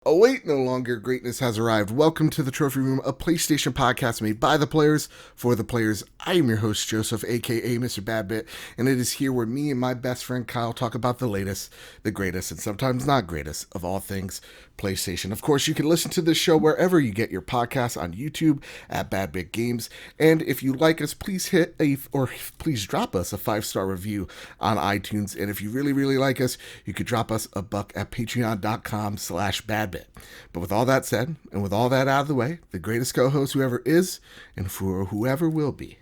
Oh wait, no longer greatness has arrived. Welcome to the Trophy Room, a PlayStation podcast made by the players for the players. I am your host, Joseph, aka Mr. Badbit, and it is here where me and my best friend Kyle talk about the latest, the greatest, and sometimes not greatest of all things PlayStation. Of course, you can listen to this show wherever you get your podcasts on YouTube at Badbit Games. And if you like us, please please drop us a 5-star review on iTunes. And if you really, really like us, you could drop us a buck at patreon.com/badbit. But with all that said, and with all that out of the way, the greatest co-host whoever is, and for whoever will be,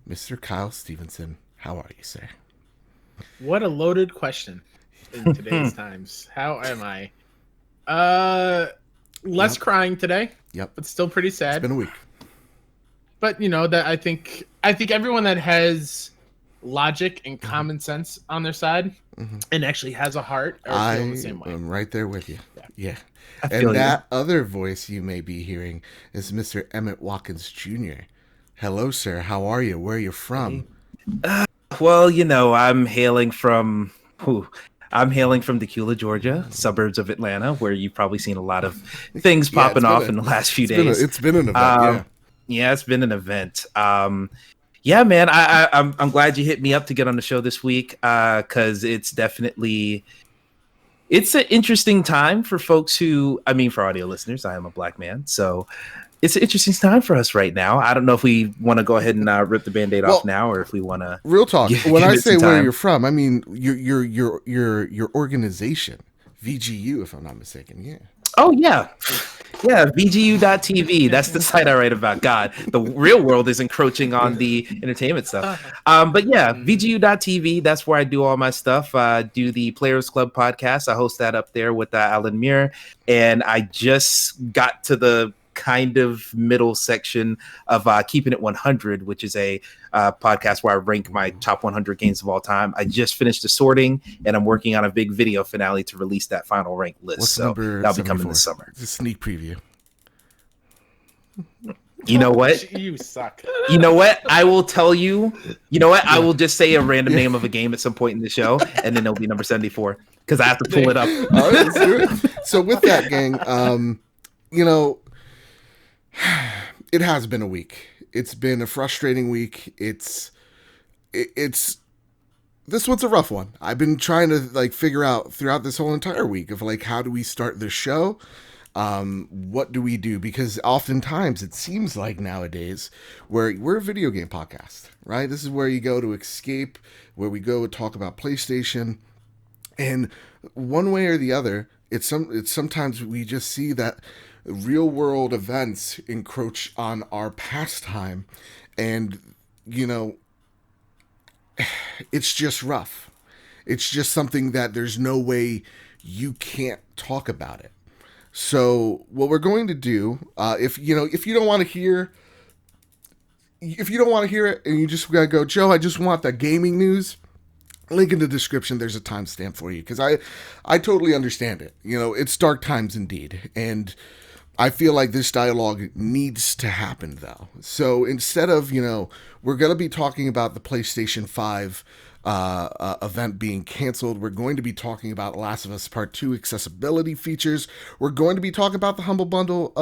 Mr. Kyle Stevenson. How are you, sir? What a loaded question in today's times. How am I? Less crying today. Yep. But still pretty sad. It's been a week. But you know that I think everyone that has logic and common sense on their side and actually has a heart are feeling the same way. I'm right there with you. Yeah. And that other voice you may be hearing is Mr. Emmett Watkins Jr. Hello, sir. How are you? Where are you from? Well, you know, I'm hailing from Tequila, Georgia, suburbs of Atlanta, where you've probably seen a lot of things popping off in the last few days. It's been an event, yeah, it's been an event. Yeah, man, I'm glad you hit me up to get on the show this week, because it's definitely an interesting time for folks for audio listeners. I am a black man, so it's an interesting time for us right now. I don't know if we want to go ahead and rip the Band-Aid off now, or if we want to. Real talk. When I say where you're from, I mean your organization, VGU, if I'm not mistaken. Yeah. Oh yeah, VGU.TV. That's the site I write about. God, the real world is encroaching on the entertainment stuff. But yeah, VGU.TV. That's where I do all my stuff. Do the Players Club podcast. I host that up there with Alan Muir, and I just got to the kind of middle section of Keeping It 100, which is a podcast where I rank my top 100 games of all time. I just finished the sorting, and I'm working on a big video finale to release that final rank list. That'll be coming this summer. It's a sneak preview. You know what? You suck. You know what? I will tell you. You know what? I will just say a random name of a game at some point in the show, and then it'll be number 74 because I have to pull it up. All right, let's do it. So with that, gang, you know, it has been a week. It's been a frustrating week. It's this one's a rough one. I've been trying to figure out throughout this whole entire week of how do we start the show? What do we do? Because oftentimes it seems like nowadays we're a video game podcast, right? This is where you go to escape, where we go and talk about PlayStation, and one way or the other, it's sometimes we just see that real world events encroach on our pastime, and you know, it's just rough. It's just something that there's no way you can't talk about it. So what we're going to do, if you don't want to hear it and you just gotta go, Joe, I just want the gaming news, link in the description. There's a timestamp for you, because I totally understand it. You know, it's dark times indeed, and I feel like this dialogue needs to happen, though. So instead of, we're going to be talking about the PlayStation 5 event being canceled. We're going to be talking about Last of Us Part 2 accessibility features. We're going to be talking about the Humble Bundle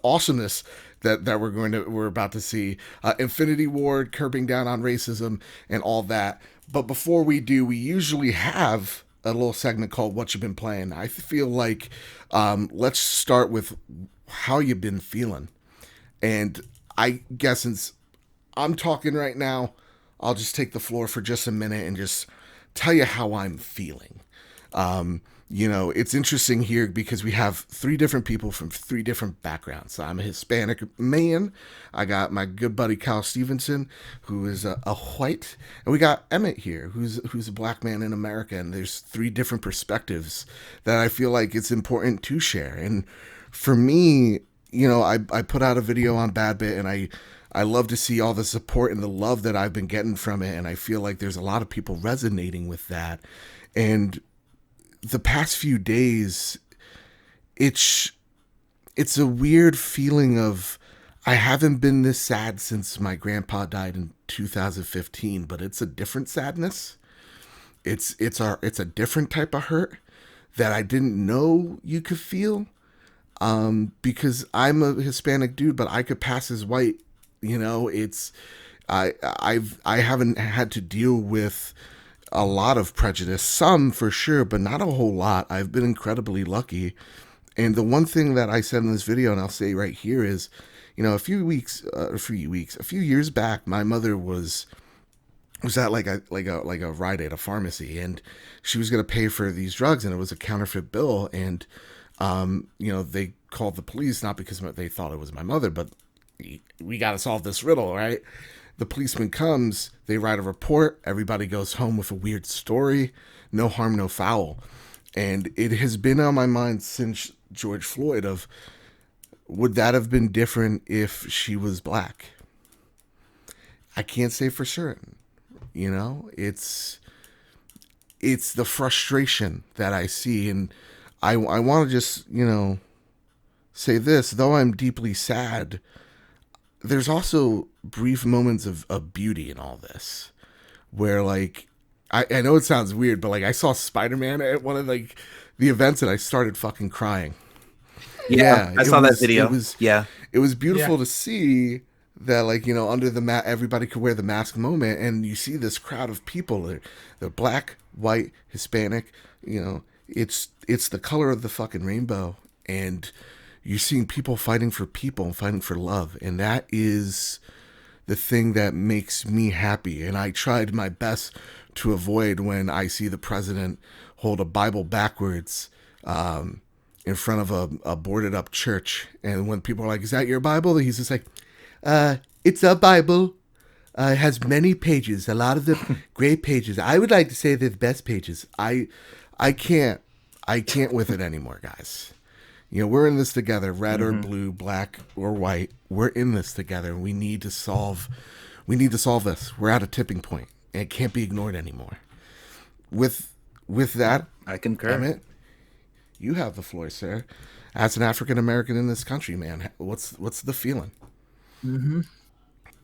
awesomeness that we're about to see. Infinity Ward, curbing down on racism, and all that. But before we do, we usually have a little segment called What You've Been Playing. I feel like let's start with how you've been feeling. And I guess since I'm talking right now, I'll just take the floor for just a minute and just tell you how I'm feeling. It's interesting here because we have 3 different people from 3 different backgrounds. I'm a Hispanic man. I got my good buddy Kyle Stevenson, who is a white, and we got Emmett here, who's a black man in America. And there's 3 different perspectives that I feel like it's important to share. And for me, I put out a video on Badbit, and I love to see all the support and the love that I've been getting from it. And I feel like there's a lot of people resonating with that. And the past few days, it's a weird feeling of, I haven't been this sad since my grandpa died in 2015, but it's a different sadness. It's a different type of hurt that I didn't know you could feel. Because I'm a Hispanic dude, but I could pass as white. You know, I haven't had to deal with a lot of prejudice, some for sure, but not a whole lot. I've been incredibly lucky. And the one thing that I said in this video, and I'll say right here, is, you know, a few years back, my mother was at like a Rite Aid, a pharmacy, and she was gonna pay for these drugs, and it was a counterfeit bill, and you know, they called the police, not because they thought it was my mother, but we got to solve this riddle, right? The policeman comes, they write a report, everybody goes home with a weird story, no harm, no foul. And it has been on my mind since George Floyd of, would that have been different if she was black? I can't say for certain. You know, it's the frustration that I see. And I want to just, you know, say this, though I'm deeply sad, there's also brief moments of beauty in all this, where like, I know it sounds weird, but like I saw Spider-Man at one of like the events and I started fucking crying. Yeah, I saw that video. It was beautiful to see that, like, you know, under the mat, everybody could wear the mask moment, and you see this crowd of people. They're black, white, Hispanic. You know, it's the color of the fucking rainbow, and you're seeing people fighting for people and fighting for love, and that is the thing that makes me happy. And I tried my best to avoid when I see the president hold a Bible backwards in front of a boarded up church, and when people are like, "Is that your Bible?" He's just like, "It's a Bible. It has many pages, a lot of the great pages. I would like to say they're the best pages." I can't with it anymore, guys. You know, we're in this together, red or blue, black or white. We're in this together. We need to solve this. We're at a tipping point, and it can't be ignored anymore. With that, I concur. Emmett, you have the floor, sir. As an African American in this country, man, what's the feeling? Mm-hmm.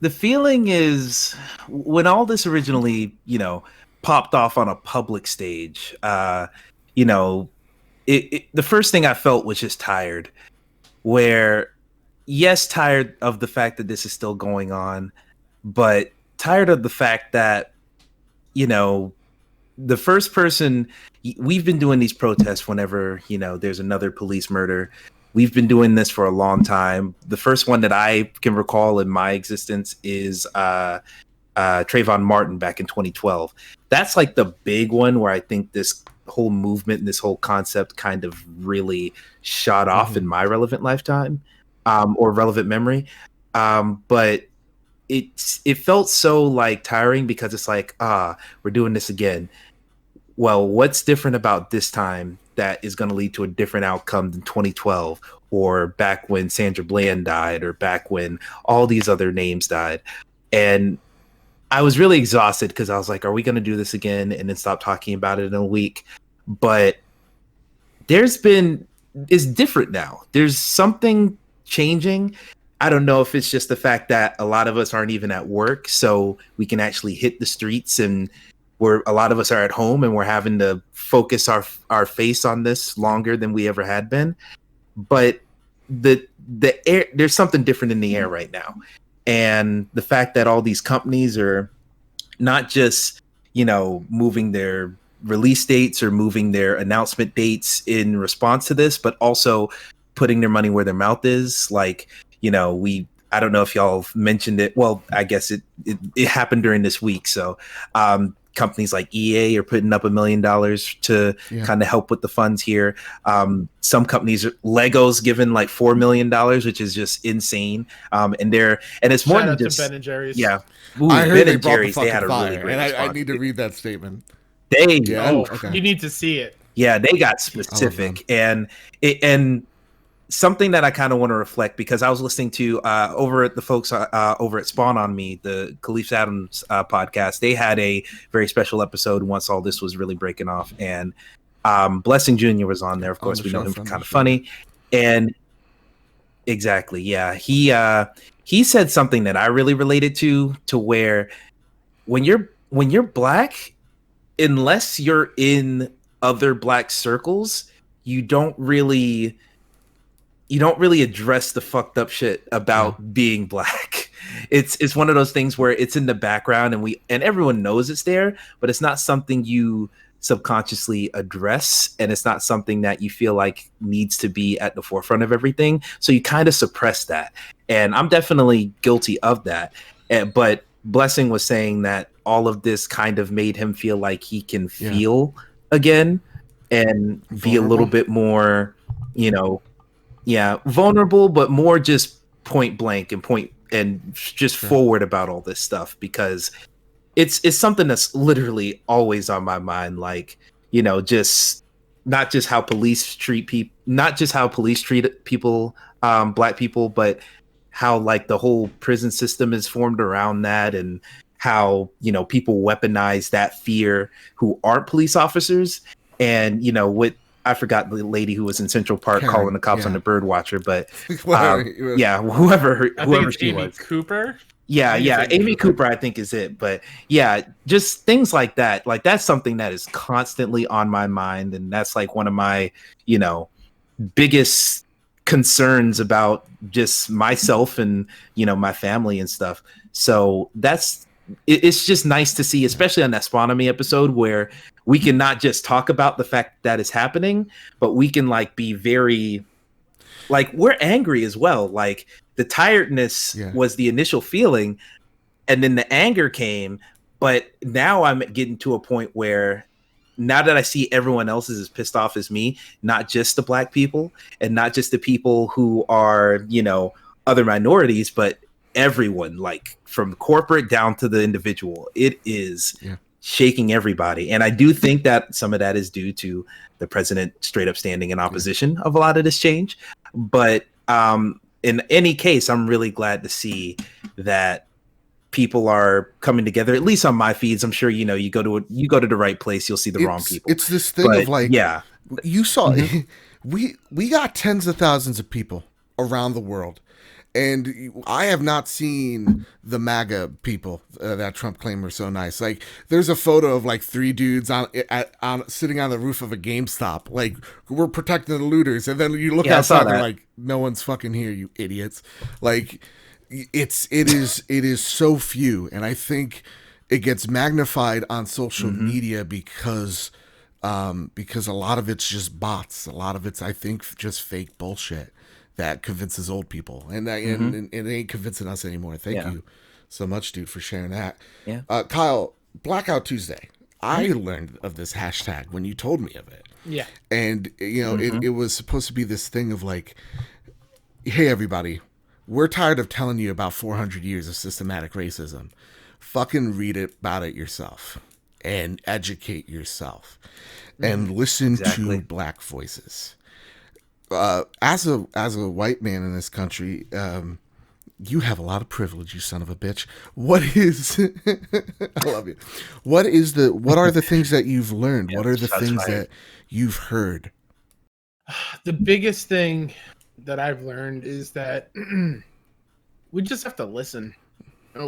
The feeling is, when all this originally, you know, popped off on a public stage, you know, the first thing I felt was just tired. Where, yes, tired of the fact that this is still going on, but tired of the fact that, you know, the first person, we've been doing these protests whenever, you know, there's another police murder. We've been doing this for a long time. The first one that I can recall in my existence is Trayvon Martin back in 2012. That's like the big one where I think this whole movement and this whole concept kind of really shot off in my relevant lifetime, or relevant memory. But it felt so like tiring, because it's like, we're doing this again. Well, what's different about this time that is going to lead to a different outcome than 2012, or back when Sandra Bland died, or back when all these other names died? And I was really exhausted, because I was like, are we going to do this again and then stop talking about it in a week? But it's different now. There's something changing. I don't know if it's just the fact that a lot of us aren't even at work, so we can actually hit the streets, and a lot of us are at home, and we're having to focus our face on this longer than we ever had been. But the air, there's something different in the air right now. And the fact that all these companies are not just, you know, moving their release dates or moving their announcement dates in response to this, but also putting their money where their mouth is. Like, you know, I don't know if y'all mentioned it. Well, I guess it happened during this week. So companies like EA are putting up $1 million to kind of help with the funds here. Some companies, Lego's given like $4 million, which is just insane. And it's more than just Ben and Jerry's. Yeah. I heard Ben and Jerry's, they had a really great response. I need to read that statement. You need to see it. Yeah, they got specific, and something that I kind of want to reflect, because I was listening to over at the folks over at Spawn on Me, the Khalif Adams podcast. They had a very special episode once all this was really breaking off, and Blessing Jr. was on there. Of course, we know him for kind of funny, and exactly, yeah, he said something that I really related to where when you're black, unless you're in other black circles, you don't really address the fucked up shit about being black. It's one of those things where it's in the background and everyone knows it's there, but it's not something you subconsciously address, and it's not something that you feel like needs to be at the forefront of everything. So you kind of suppress that. And I'm definitely guilty of that. But Blessing was saying that all of this kind of made him feel like he can feel again and be a little bit more, vulnerable, but more just point blank and just forward about all this stuff, because it's something that's literally always on my mind. Like, just not just how police treat people, black people, but how like the whole prison system is formed around that, and how, people weaponize that fear who aren't police officers. And, I forgot the lady who was in Central Park calling the cops on the bird watcher, but whoever she Amy was. Cooper. Amy Cooper, I think, is it. But just things like that. Like, that's something that is constantly on my mind, and that's like one of my, biggest concerns about just myself and, my family and stuff. So it's just nice to see, especially on that Spawnomy episode, where we can not just talk about the fact that it's happening, but we can like be very, like, we're angry as well. Like, the tiredness was the initial feeling, and then the anger came. But now I'm getting to a point where, now that I see everyone else is as pissed off as me, not just the black people and not just the people who are, other minorities, but everyone, like from corporate down to the individual, it is shaking everybody. And I do think that some of that is due to the president straight up standing in opposition of a lot of this change. But in any case, I'm really glad to see that people are coming together, at least on my feeds. I'm sure, you go to the right place, you'll see the wrong people. It's this thing of like, you saw, we got tens of thousands of people around the world. And I have not seen the MAGA people that Trump claimed were so nice. Like, there's a photo of like 3 dudes on sitting on the roof of a GameStop. Like, we're protecting the looters, and then you look outside and like, no one's fucking here, you idiots. Like, it is so few, and I think it gets magnified on social media because a lot of it's just bots. A lot of it's, I think, just fake bullshit that convinces old people, and it ain't convincing us anymore. Thank you so much, dude, for sharing that. Kyle, Blackout Tuesday, I learned of this hashtag when you told me of it. And it was supposed to be this thing of like, hey everybody, we're tired of telling you about 400 years of systematic racism. Fucking read about it yourself and educate yourself and listen to black voices. As a white man in this country, you have a lot of privilege, you son of a bitch. What is I love you. What are the things that you've learned? What are the things that you've heard? The biggest thing that I've learned is that we just have to listen.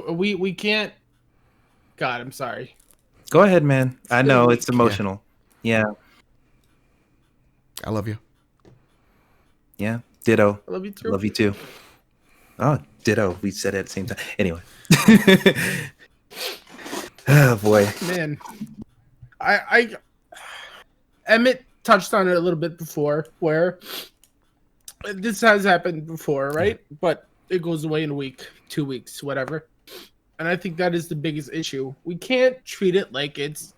We can't. God, I'm sorry. Go ahead, man. I know it's emotional. Yeah. I love you. Yeah, ditto. I love you too. Love you too. Oh, ditto. We said it at the same time. Anyway. Oh boy, man. I Emmett touched on it a little bit before, where this has happened before, right? But it goes away in a week, 2 weeks, whatever. And I think that is the biggest issue. We can't treat it like it's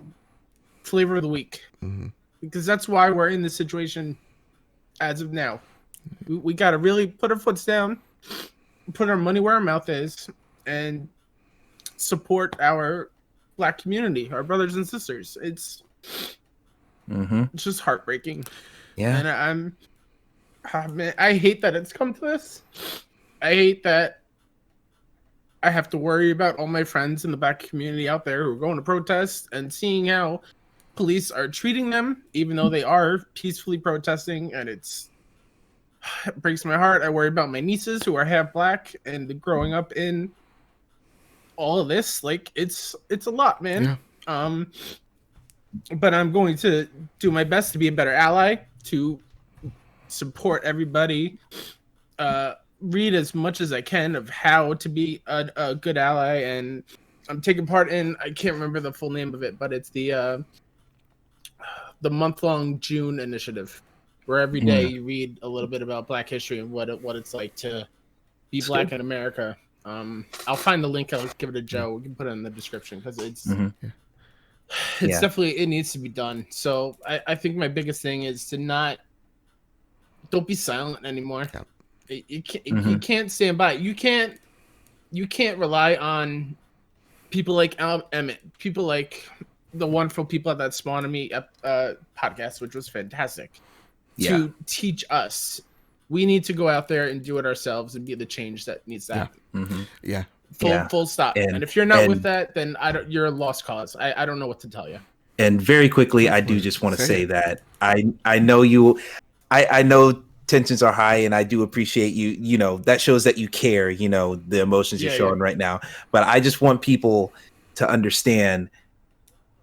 flavor of the week, because that's why we're in this situation as of now. We got to really put our foots down, put our money where our mouth is, and support our black community, our brothers and sisters. It's just heartbreaking. Yeah. And I hate that it's come to this. I hate that I have to worry about all my friends in the black community out there who are going to protest and seeing how police are treating them, even though they are peacefully protesting, and it breaks my heart. I worry about my nieces who are half black and growing up in all of this. Like, it's a lot, man. but I'm going to do my best to be a better ally, to support everybody, read as much as I can of how to be a good ally, and I'm taking part in, I can't remember the full name of it, but it's the month-long June initiative, where every day you read a little bit about Black history and what it's like to be Black in America. I'll find the link. I'll give it to Joe. We can put it in the description because it's definitely, it needs to be done. So I think my biggest thing is to don't be silent anymore. Yeah. You can't stand by. You can't rely on people like Emmett, people like the wonderful people at that Spawn and Me podcast, which was fantastic, to teach us. We need to go out there and do it ourselves and be the change that needs to happen. Full stop. And if you're not with that, then you're a lost cause. I don't know what to tell you. And very quickly, I do just want to say that I know you. I know tensions are high, and I do appreciate you. You know, that shows that you care. You know, the emotions you're showing right now. But I just want people to understand.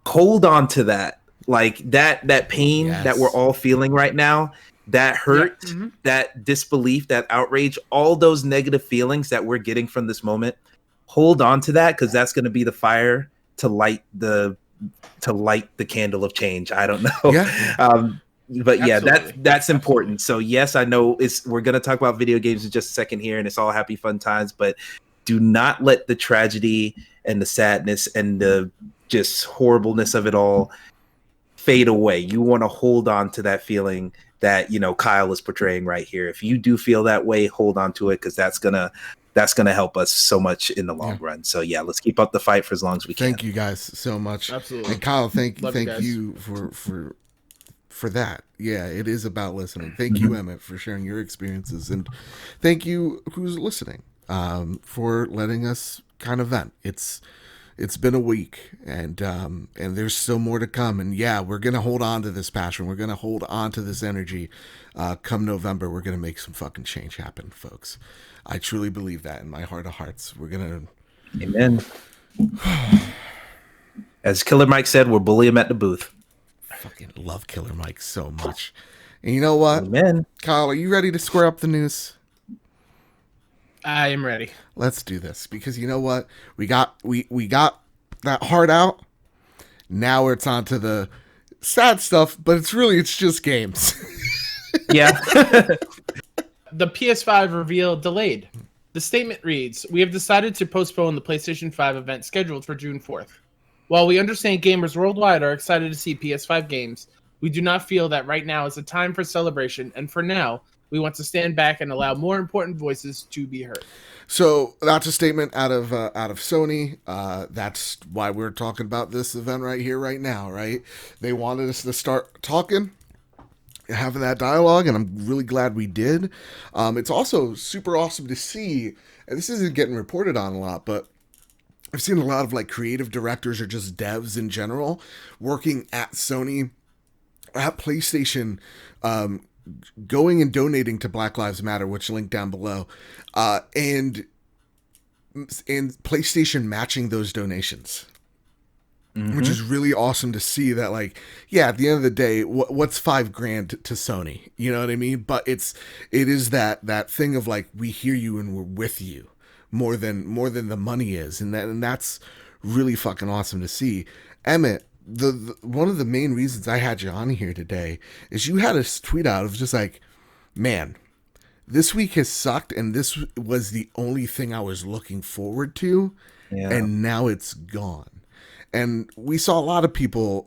Hold on to that, like that pain that we're all feeling right now, that hurt, that disbelief, that outrage, all those negative feelings that we're getting from this moment. Hold on to that, because that's going to be the fire to light the candle of change. I don't know. But that's important. So yes, I know we're going to talk about video games in just a second here, and it's all happy fun times, but do not let the tragedy and the sadness and the just horribleness of it all fade away. You want to hold on to that feeling that, you know, Kyle is portraying right here. If you do feel that way, hold on to it, because that's gonna help us so much in the long run. So let's keep up the fight for as long as we can. Thank you guys so much. Absolutely. And Kyle, thank you for that. Yeah, it is about listening. Thank you, Emmett, for sharing your experiences, and thank you who's listening for letting us kind of vent. It's been a week, and there's still more to come. And we're gonna hold on to this passion. We're gonna hold on to this energy. Come November, we're gonna make some fucking change happen, folks. I truly believe that in my heart of hearts. We're gonna. Amen. As Killer Mike said, we'll bully him at the booth. I fucking love Killer Mike so much. And you know what? Amen. Kyle, are you ready to square up the news? I am ready. Let's do this, because you know what? We got that heart out. Now it's on to the sad stuff, but it's just games. Yeah. The PS5 reveal delayed. The statement reads, "We have decided to postpone the PlayStation 5 event scheduled for June 4th. While we understand gamers worldwide are excited to see PS5 games, we do not feel that right now is a time for celebration, and for now, we want to stand back and allow more important voices to be heard." So that's a statement out of Sony. That's why we're talking about this event right here, right now, right? They wanted us to start talking, having that dialogue, and I'm really glad we did. It's also super awesome to see, and this isn't getting reported on a lot, but I've seen a lot of like creative directors or just devs in general working at Sony, at PlayStation, going and donating to Black Lives Matter, which link down below, and PlayStation matching those donations, which is really awesome to see. That, like, at the end of the day, what's $5,000 to Sony? You know what I mean? But it is that thing of like, we hear you and we're with you more than the money is, and that's really fucking awesome to see. Emmett, the one of the main reasons I had you on here today is you had a tweet out of just like, man, this week has sucked, and this was the only thing I was looking forward to, and now it's gone. And we saw a lot of people,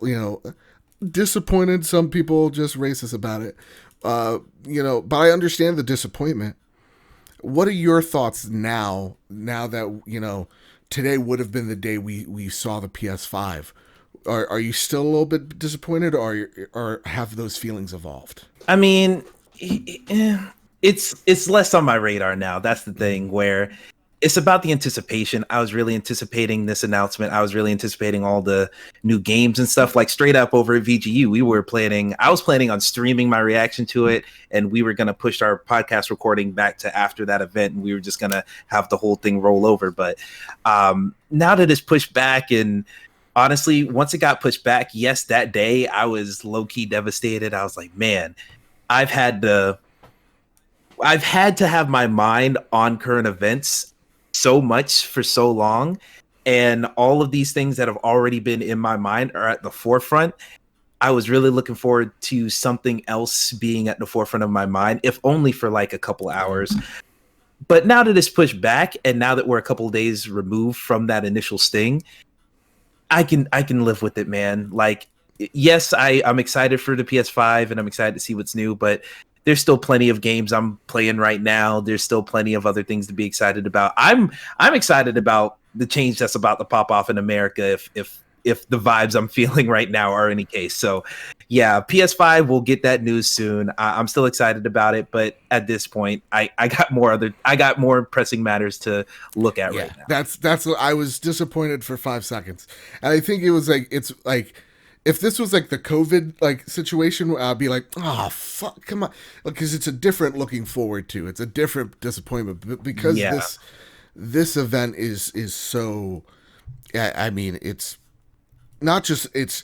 disappointed. Some people just racist about it, but I understand the disappointment. What are your thoughts now that, today would have been the day we saw the PS5? Are you still a little bit disappointed, or have those feelings evolved? I mean, it's less on my radar now. That's the thing, where it's about the anticipation. I was really anticipating this announcement. I was really anticipating all the new games and stuff. Like, straight up over at VGU, I was planning on streaming my reaction to it, and we were going to push our podcast recording back to after that event, and we were just going to have the whole thing roll over. But now that it's pushed back, and honestly, once it got pushed back, yes, that day I was low key devastated. I was like, man, I've had to have my mind on current events so much for so long, and all of these things that have already been in my mind are at the forefront. I was really looking forward to something else being at the forefront of my mind, if only for like a couple hours. But now that it's pushed back, and now that we're a couple of days removed from that initial sting, I can live with it, man. Like, yes, I'm excited for the PS5 and I'm excited to see what's new, but there's still plenty of games I'm playing right now. There's still plenty of other things to be excited about. I'm excited about the change that's about to pop off in America if the vibes I'm feeling right now are any case. So yeah, PS5 will get that news soon. I'm still excited about it, but at this point, I got more pressing matters to look at right now. That's what I was disappointed for 5 seconds. And I think it was like, it's like, if this was like the COVID like situation, I'd be like, oh fuck, come on, because it's a different looking forward to. It's a different disappointment because this event is so. I mean, it's not just it's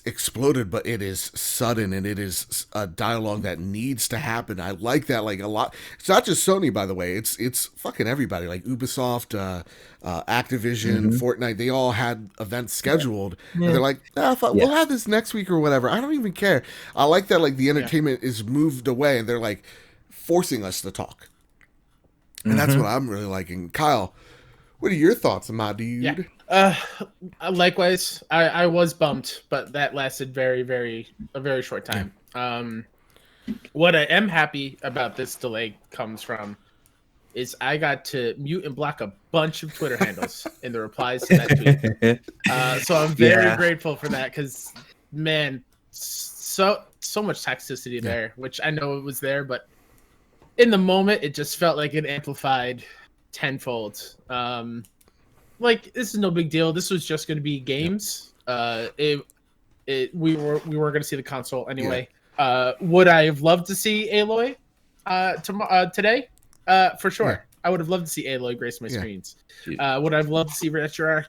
exploded, but it is sudden, and it is a dialogue that needs to happen. I like that like a lot. It's not just Sony, by the way. It's fucking everybody, like Ubisoft, Activision, Fortnite. They all had events scheduled, and they're like, we'll have this next week or whatever. I don't even care. I like that like the entertainment is moved away, and they're like forcing us to talk, and that's what I'm really liking. Kyle, what are your thoughts on my dude? Yeah. Likewise, I was bummed, but that lasted a very short time. What I am happy about this delay comes from is I got to mute and block a bunch of Twitter handles in the replies to that tweet. So I'm very grateful for that, because man, so much toxicity there, which I know it was there, but in the moment it just felt like it amplified tenfold. Like, this is no big deal. This was just going to be games. We were going to see the console anyway. Would I have loved to see Aloy today? For sure. Yeah. I would have loved to see Aloy grace my screens. Would I have loved to see Ratchet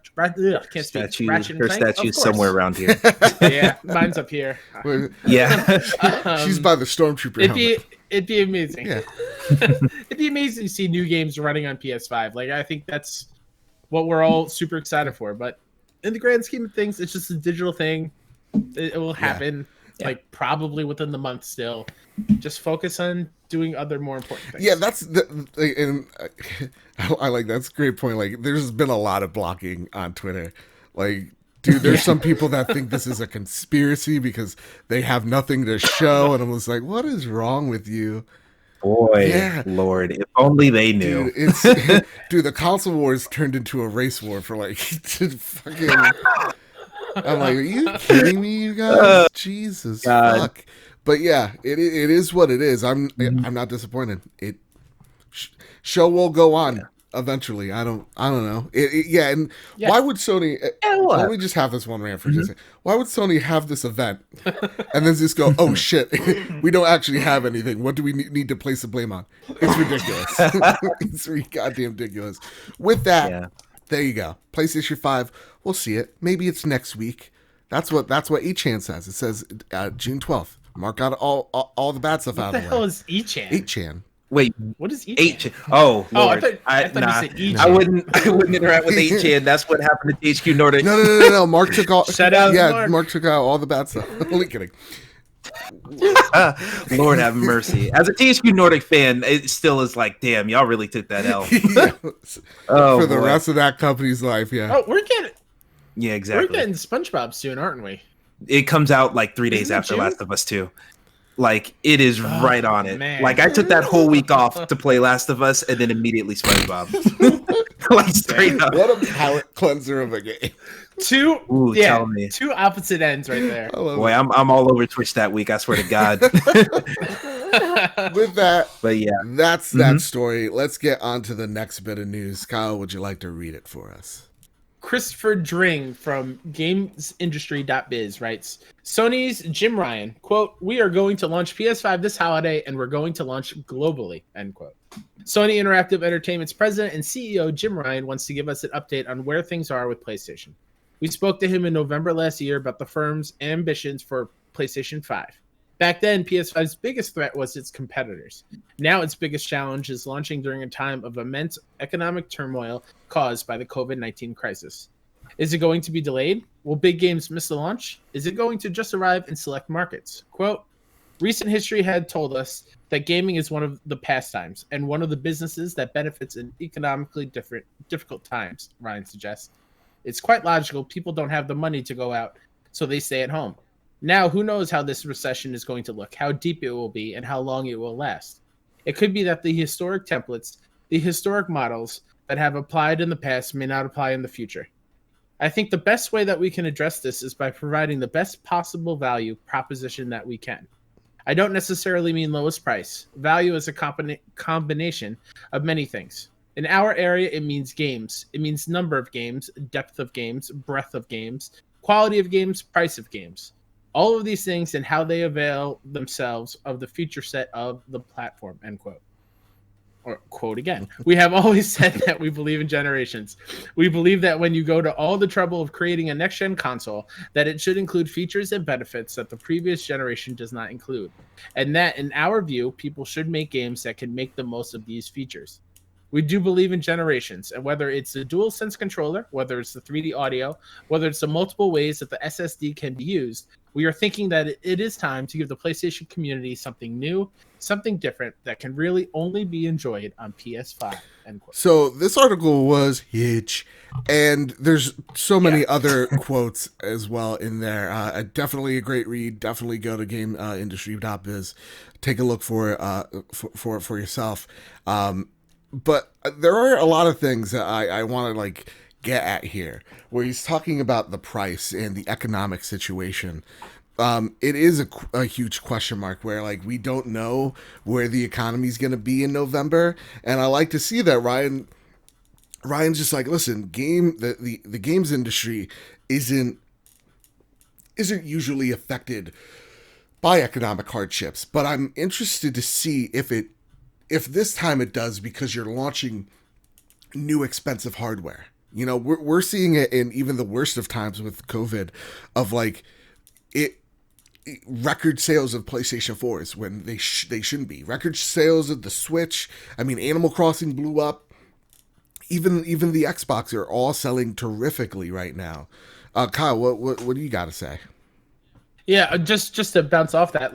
statue somewhere around here. Yeah, mine's up here. Yeah. She's by the Stormtrooper It'd be amazing. Yeah. It'd be amazing to see new games running on PS5. Like, I think that's what we're all super excited for, but in the grand scheme of things, it's just a digital thing. It will happen, like probably within the month. Still, just focus on doing other more important things. Yeah, and I like that's a great point. Like, there's been a lot of blocking on Twitter. Like, dude, there's some people that think this is a conspiracy because they have nothing to show, and I'm just like, what is wrong with you? Boy, Lord, if only they knew. Dude, the console wars turned into a race war for like fucking. I'm like, are you kidding me, you guys? Jesus fuck. But yeah, it is what it is. I'm not disappointed. Show will go on eventually. I don't know. Why would Sony? Let me just have this one rant for just a second. Why would Sony have this event and then just go, oh shit, we don't actually have anything. What do we need to place the blame on? It's ridiculous. It's goddamn ridiculous. With that, there you go. PlayStation 5. We'll see it. Maybe it's next week. That's what eChan says. It says June 12th. Mark out all the bad stuff out of the way. What the hell is eChan? eChan. Wait, what is eChan? Oh, Lord. I thought you said eChan. I wouldn't interact with 8chan. That's what happened to HQ Nordic. No. Mark took all. Shout out, Mark took out all the bad stuff. Only kidding. Lord have mercy. As a THQ Nordic fan, it still is like, damn, y'all really took that L. For the rest of that company's life, Oh, we're getting. Yeah, exactly. We're getting SpongeBob soon, aren't we? It comes out like 3 days after Last of Us 2. Like, it is right on it. Man. Like, I took that whole week off to play Last of Us and then immediately SpongeBob. Like, straight up. What a palate cleanser of a game. Two opposite ends right there. Boy, I'm all over Twitch that week, I swear to God. With that, but yeah, that's that story. Let's get on to the next bit of news. Kyle, would you like to read it for us? Christopher Dring from GamesIndustry.biz writes, Sony's Jim Ryan, quote, we are going to launch PS5 this holiday and we're going to launch globally, end quote. Sony Interactive Entertainment's president and CEO Jim Ryan wants to give us an update on where things are with PlayStation. We spoke to him in November last year about the firm's ambitions for PlayStation 5. Back then, PS5's biggest threat was its competitors. Now its biggest challenge is launching during a time of immense economic turmoil caused by the COVID-19 crisis. Is it going to be delayed? Will big games miss the launch? Is it going to just arrive in select markets? Quote, recent history had told us that gaming is one of the pastimes and one of the businesses that benefits in economically difficult times, Ryan suggests. It's quite logical. People don't have the money to go out, so they stay at home. Now, who knows how this recession is going to look, how deep it will be, and how long it will last. It could be that the historic templates, the historic models that have applied in the past may not apply in the future. I think the best way that we can address this is by providing the best possible value proposition that we can. I don't necessarily mean lowest price. Value is a combination of many things. In our area, it means games. It means number of games, depth of games, breadth of games, quality of games, price of games. All of these things and how they avail themselves of the feature set of the platform, end quote. Or quote again. We have always said that we believe in generations. We believe that when you go to all the trouble of creating a next-gen console, that it should include features and benefits that the previous generation does not include. And that, in our view, people should make games that can make the most of these features. We do believe in generations, and whether it's the DualSense controller, whether it's the 3D audio, whether it's the multiple ways that the SSD can be used, we are thinking that it is time to give the PlayStation community something new, something different that can really only be enjoyed on PS5. End quote. So this article was huge, and there's so many other quotes as well in there. Definitely a great read. Definitely go to GameIndustry.biz. Take a look for yourself. But there are a lot of things that I want to get at here, where he's talking about the price and the economic situation. It is a huge question mark where we don't know where the economy is going to be in November. And I like to see that Ryan's just listen, the games industry isn't usually affected by economic hardships, but I'm interested to see if this time it does, because you're launching new expensive hardware. We're seeing it in even the worst of times with COVID, of record sales of PlayStation 4s when they shouldn't be. Record sales of the Switch. I mean, Animal Crossing blew up. Even the Xbox are all selling terrifically right now. Kyle, what do you got to say? Yeah, just to bounce off that,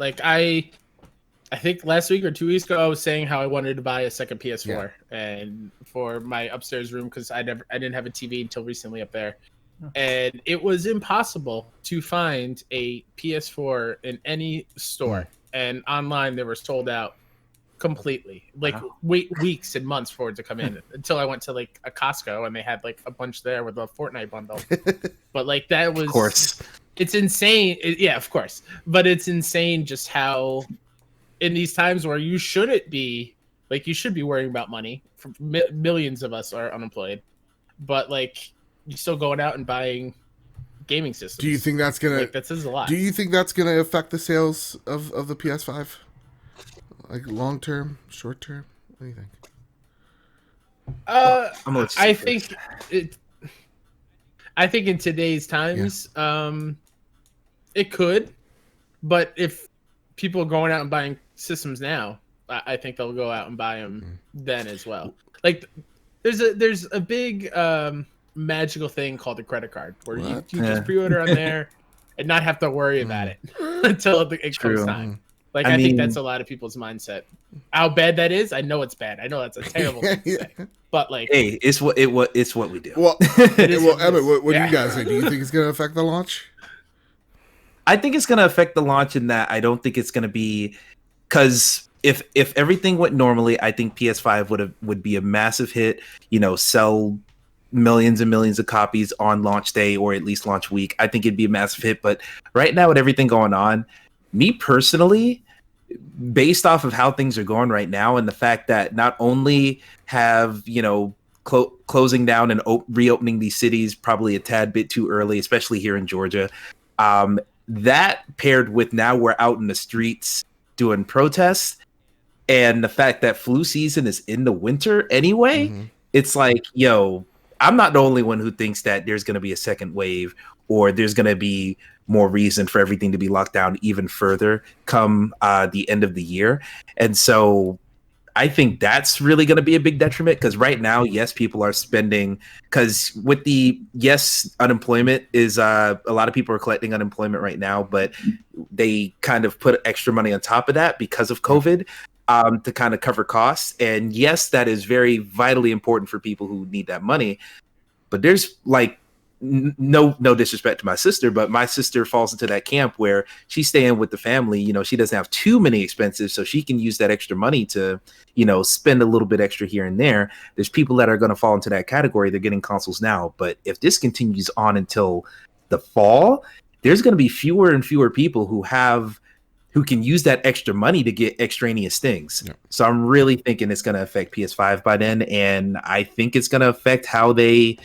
I think last week or 2 weeks ago, I was saying how I wanted to buy a second PS4 and for my upstairs room, because I didn't have a TV until recently up there, and it was impossible to find a PS4 in any store, and online they were sold out completely. Wait weeks and months for it to come in until I went to a Costco and they had a bunch there with a Fortnite bundle. But that was, of course, it's insane. Yeah, of course, but it's insane just how, in these times where you shouldn't be, you should be worrying about money. Millions of us are unemployed, but you're still going out and buying gaming systems. Do you think that's gonna? That says a lot. Do you think that's gonna affect the sales of the PS5? Long term, short term? What do you think? I think in today's times, it could, but if people are going out and buying systems now, I think they'll go out and buy them then as well. There's a big magical thing called a credit card where you just pre-order on there and not have to worry about it until it comes time. I think that's a lot of people's mindset. How bad that is, I know it's bad. I know that's a terrible thing to say. But hey, it's what we do. Well, Emmett, what do you guys think? Do you think it's going to affect the launch? I think it's going to affect the launch in that I don't think it's going to be, because if everything went normally, I think PS5 would be a massive hit. Sell millions and millions of copies on launch day or at least launch week. I think it'd be a massive hit. But right now, with everything going on, me personally, based off of how things are going right now and the fact that not only have closing down and reopening these cities probably a tad bit too early, especially here in Georgia, that paired with now we're out in the streets doing protests, and the fact that flu season is in the winter anyway, it's I'm not the only one who thinks that there's going to be a second wave, or there's going to be more reason for everything to be locked down even further come the end of the year. And so I think that's really going to be a big detriment, because right now, yes, people are spending, because with unemployment is a lot of people are collecting unemployment right now, but they kind of put extra money on top of that because of COVID, to kind of cover costs. And yes, that is very vitally important for people who need that money. But there's like no disrespect to my sister, but my sister falls into that camp where she's staying with the family. You know, she doesn't have too many expenses, so she can use that extra money to, you know, spend a little bit extra here and there. There's people that are going to fall into that category. They're getting consoles now, but if this continues on until the fall, there's going to be fewer and fewer people who can use that extra money to get extraneous things. Yeah. So I'm really thinking it's going to affect PS5 by then, and I think it's going to affect how they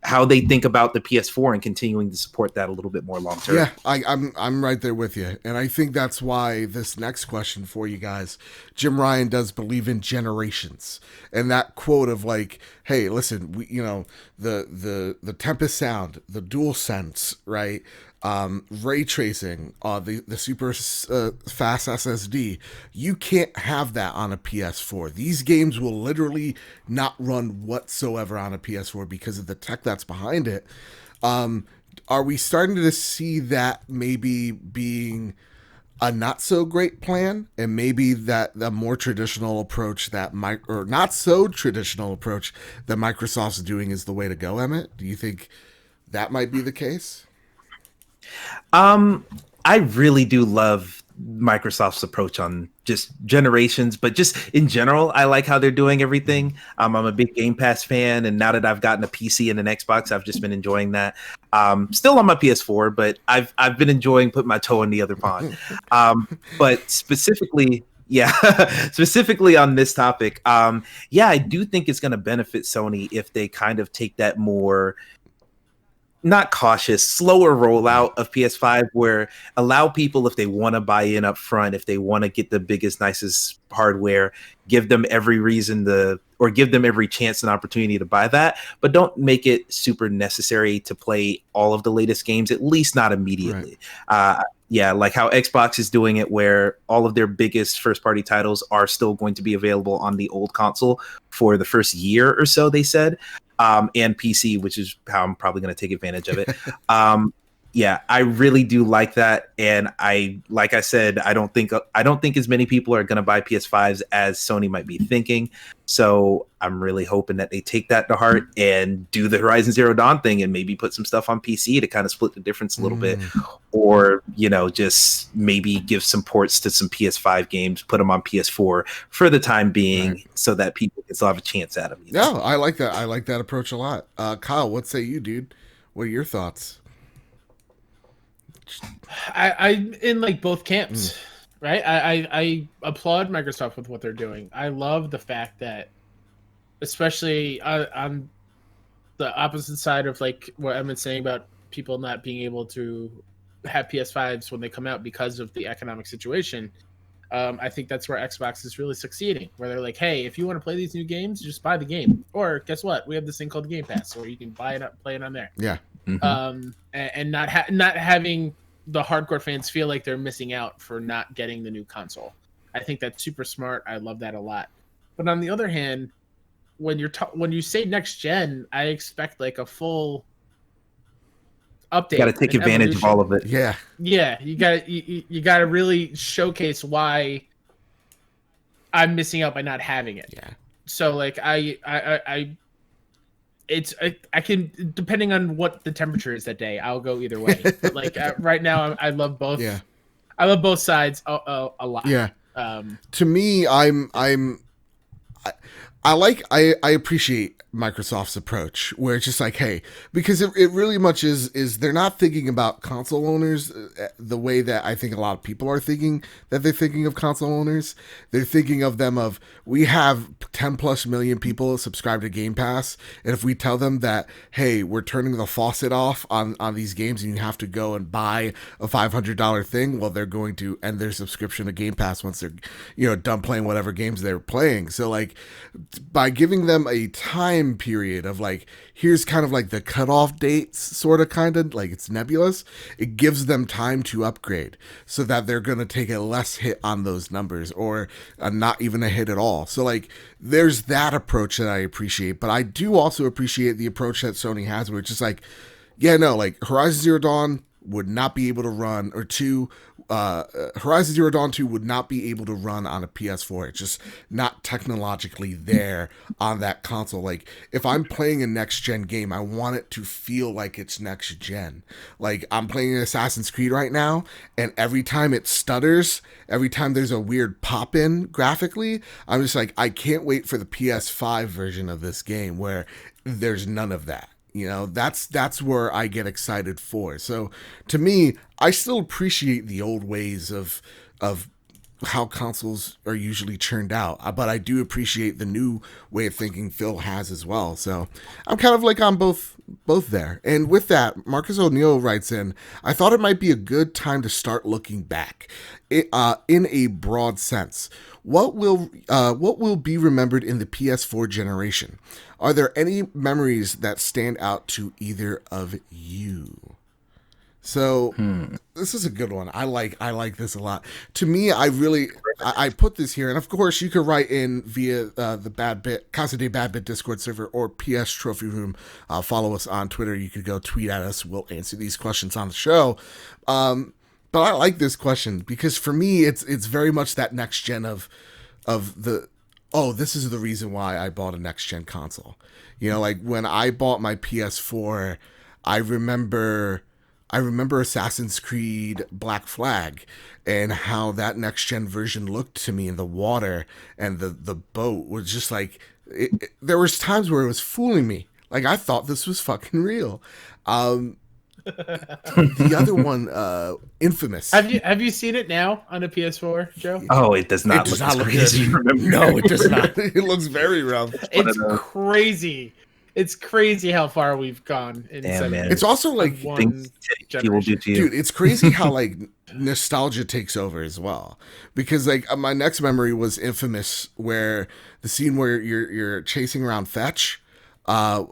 think about the PS4 and continuing to support that a little bit more long term. Yeah, I'm right there with you. And I think that's why this next question for you guys, Jim Ryan does believe in generations. And that quote of like, hey, listen, the Tempest sound, the DualSense, right? Ray tracing, the super fast SSD, you can't have that on a PS4. These games will literally not run whatsoever on a PS4 because of the tech that's behind it. Are we starting to see that maybe being a not so great plan, and maybe that the more traditional approach or not so traditional approach that Microsoft's doing is the way to go, Emmett? Do you think that might be the case? I really do love Microsoft's approach on just generations, but just in general, I like how they're doing everything. I'm a big Game Pass fan, and now that I've gotten a PC and an Xbox, I've just been enjoying that. Still on my PS4, but I've been enjoying putting my toe in the other pond. But specifically on this topic, I do think it's going to benefit Sony if they kind of take that more, not cautious, slower rollout of PS5, where allow people, if they want to buy in up front, if they want to get the biggest, nicest hardware, give them every reason or give them every chance and opportunity to buy that, but don't make it super necessary to play all of the latest games, at least not immediately. Right. Like how Xbox is doing it, where all of their biggest first-party titles are still going to be available on the old console for the first year or so, they said. And PC, which is how I'm probably going to take advantage of it. I really do like that, and like I said, I don't think as many people are going to buy PS5s as Sony might be thinking. So I'm really hoping that they take that to heart and do the Horizon Zero Dawn thing, and maybe put some stuff on PC to kind of split the difference a little bit, or just maybe give some ports to some PS5 games, put them on PS4 for the time being, right, so that people can still have a chance at them. No, I like that. I like that approach a lot. Kyle, what say you, dude? What are your thoughts? I'm in like both camps, right? I applaud Microsoft with what they're doing. I love the fact that, especially on the opposite side of like what Emmett's saying about people not being able to have PS5s when they come out because of the economic situation, I think that's where Xbox is really succeeding, where they're like, hey, if you want to play these new games, just buy the game. Or guess what? We have this thing called Game Pass, where you can buy it up, play it on there. Yeah. Mm-hmm. And not having the hardcore fans feel like they're missing out for not getting the new console. I think that's super smart. I love that a lot. But on the other hand, when you say next gen, I expect like a full update. You got to take advantage of all of it. Yeah. Yeah, you got to really showcase why I'm missing out by not having it. Yeah. So like I can, depending on what the temperature is that day, I'll go either way. But like right now, I love both. Yeah. I love both sides a lot. Yeah. To me, I appreciate Microsoft's approach, where it's just like, hey, because it really much is they're not thinking about console owners the way that I think a lot of people are thinking that they're thinking of console owners. They're thinking of them of, we have 10 plus million people subscribed to Game Pass, and if we tell them that, hey, we're turning the faucet off on these games and you have to go and buy a $500 thing, well, they're going to end their subscription to Game Pass once they're done playing whatever games they're playing. So like, by giving them a time time period of like, here's kind of like the cutoff dates, sort of, kind of like it's nebulous. It gives them time to upgrade so that they're going to take a less hit on those numbers, or not even a hit at all. So like, there's that approach that I appreciate, but I do also appreciate the approach that Sony has, where it's just like, yeah, no, like Horizon Zero Dawn would not be able to run, or Horizon Zero Dawn 2 would not be able to run on a PS4. It's just not technologically there on that console. Like, if I'm playing a next-gen game, I want it to feel like it's next-gen. Like, I'm playing Assassin's Creed right now, and every time it stutters, every time there's a weird pop-in graphically, I'm just like, I can't wait for the PS5 version of this game where there's none of that. You know, that's where I get excited for. So to me, I still appreciate the old ways of how consoles are usually churned out, but I do appreciate the new way of thinking Phil has as well. So I'm kind of like on both there. And with that, Marcus O'Neill writes in, I thought it might be a good time to start looking back in a broad sense. What will be remembered in the PS4 generation? Are there any memories that stand out to either of you? So this is a good one. I like this a lot. To me, I put this here, and of course you could write in via the Bad Bit Casa de Bad Bit Discord server or PS Trophy Room. Follow us on Twitter. You could go tweet at us. We'll answer these questions on the show. But I like this question because for me, it's very much that next gen of the, oh, this is the reason why I bought a next gen console. You know, like when I bought my PS4, I remember Assassin's Creed Black Flag and how that next gen version looked to me in the water, and the boat was just like, there was times where it was fooling me. Like, I thought this was fucking real. The other one, Infamous. Have you seen it now on a PS4, Joe? Oh, it does not look as crazy. No, it does not. It looks very rough. It's crazy. It's crazy how far we've gone. Damn, man. It's also like, people do to you. Dude, it's crazy how like nostalgia takes over as well. Because like my next memory was Infamous, where the scene where you're chasing around Fetch,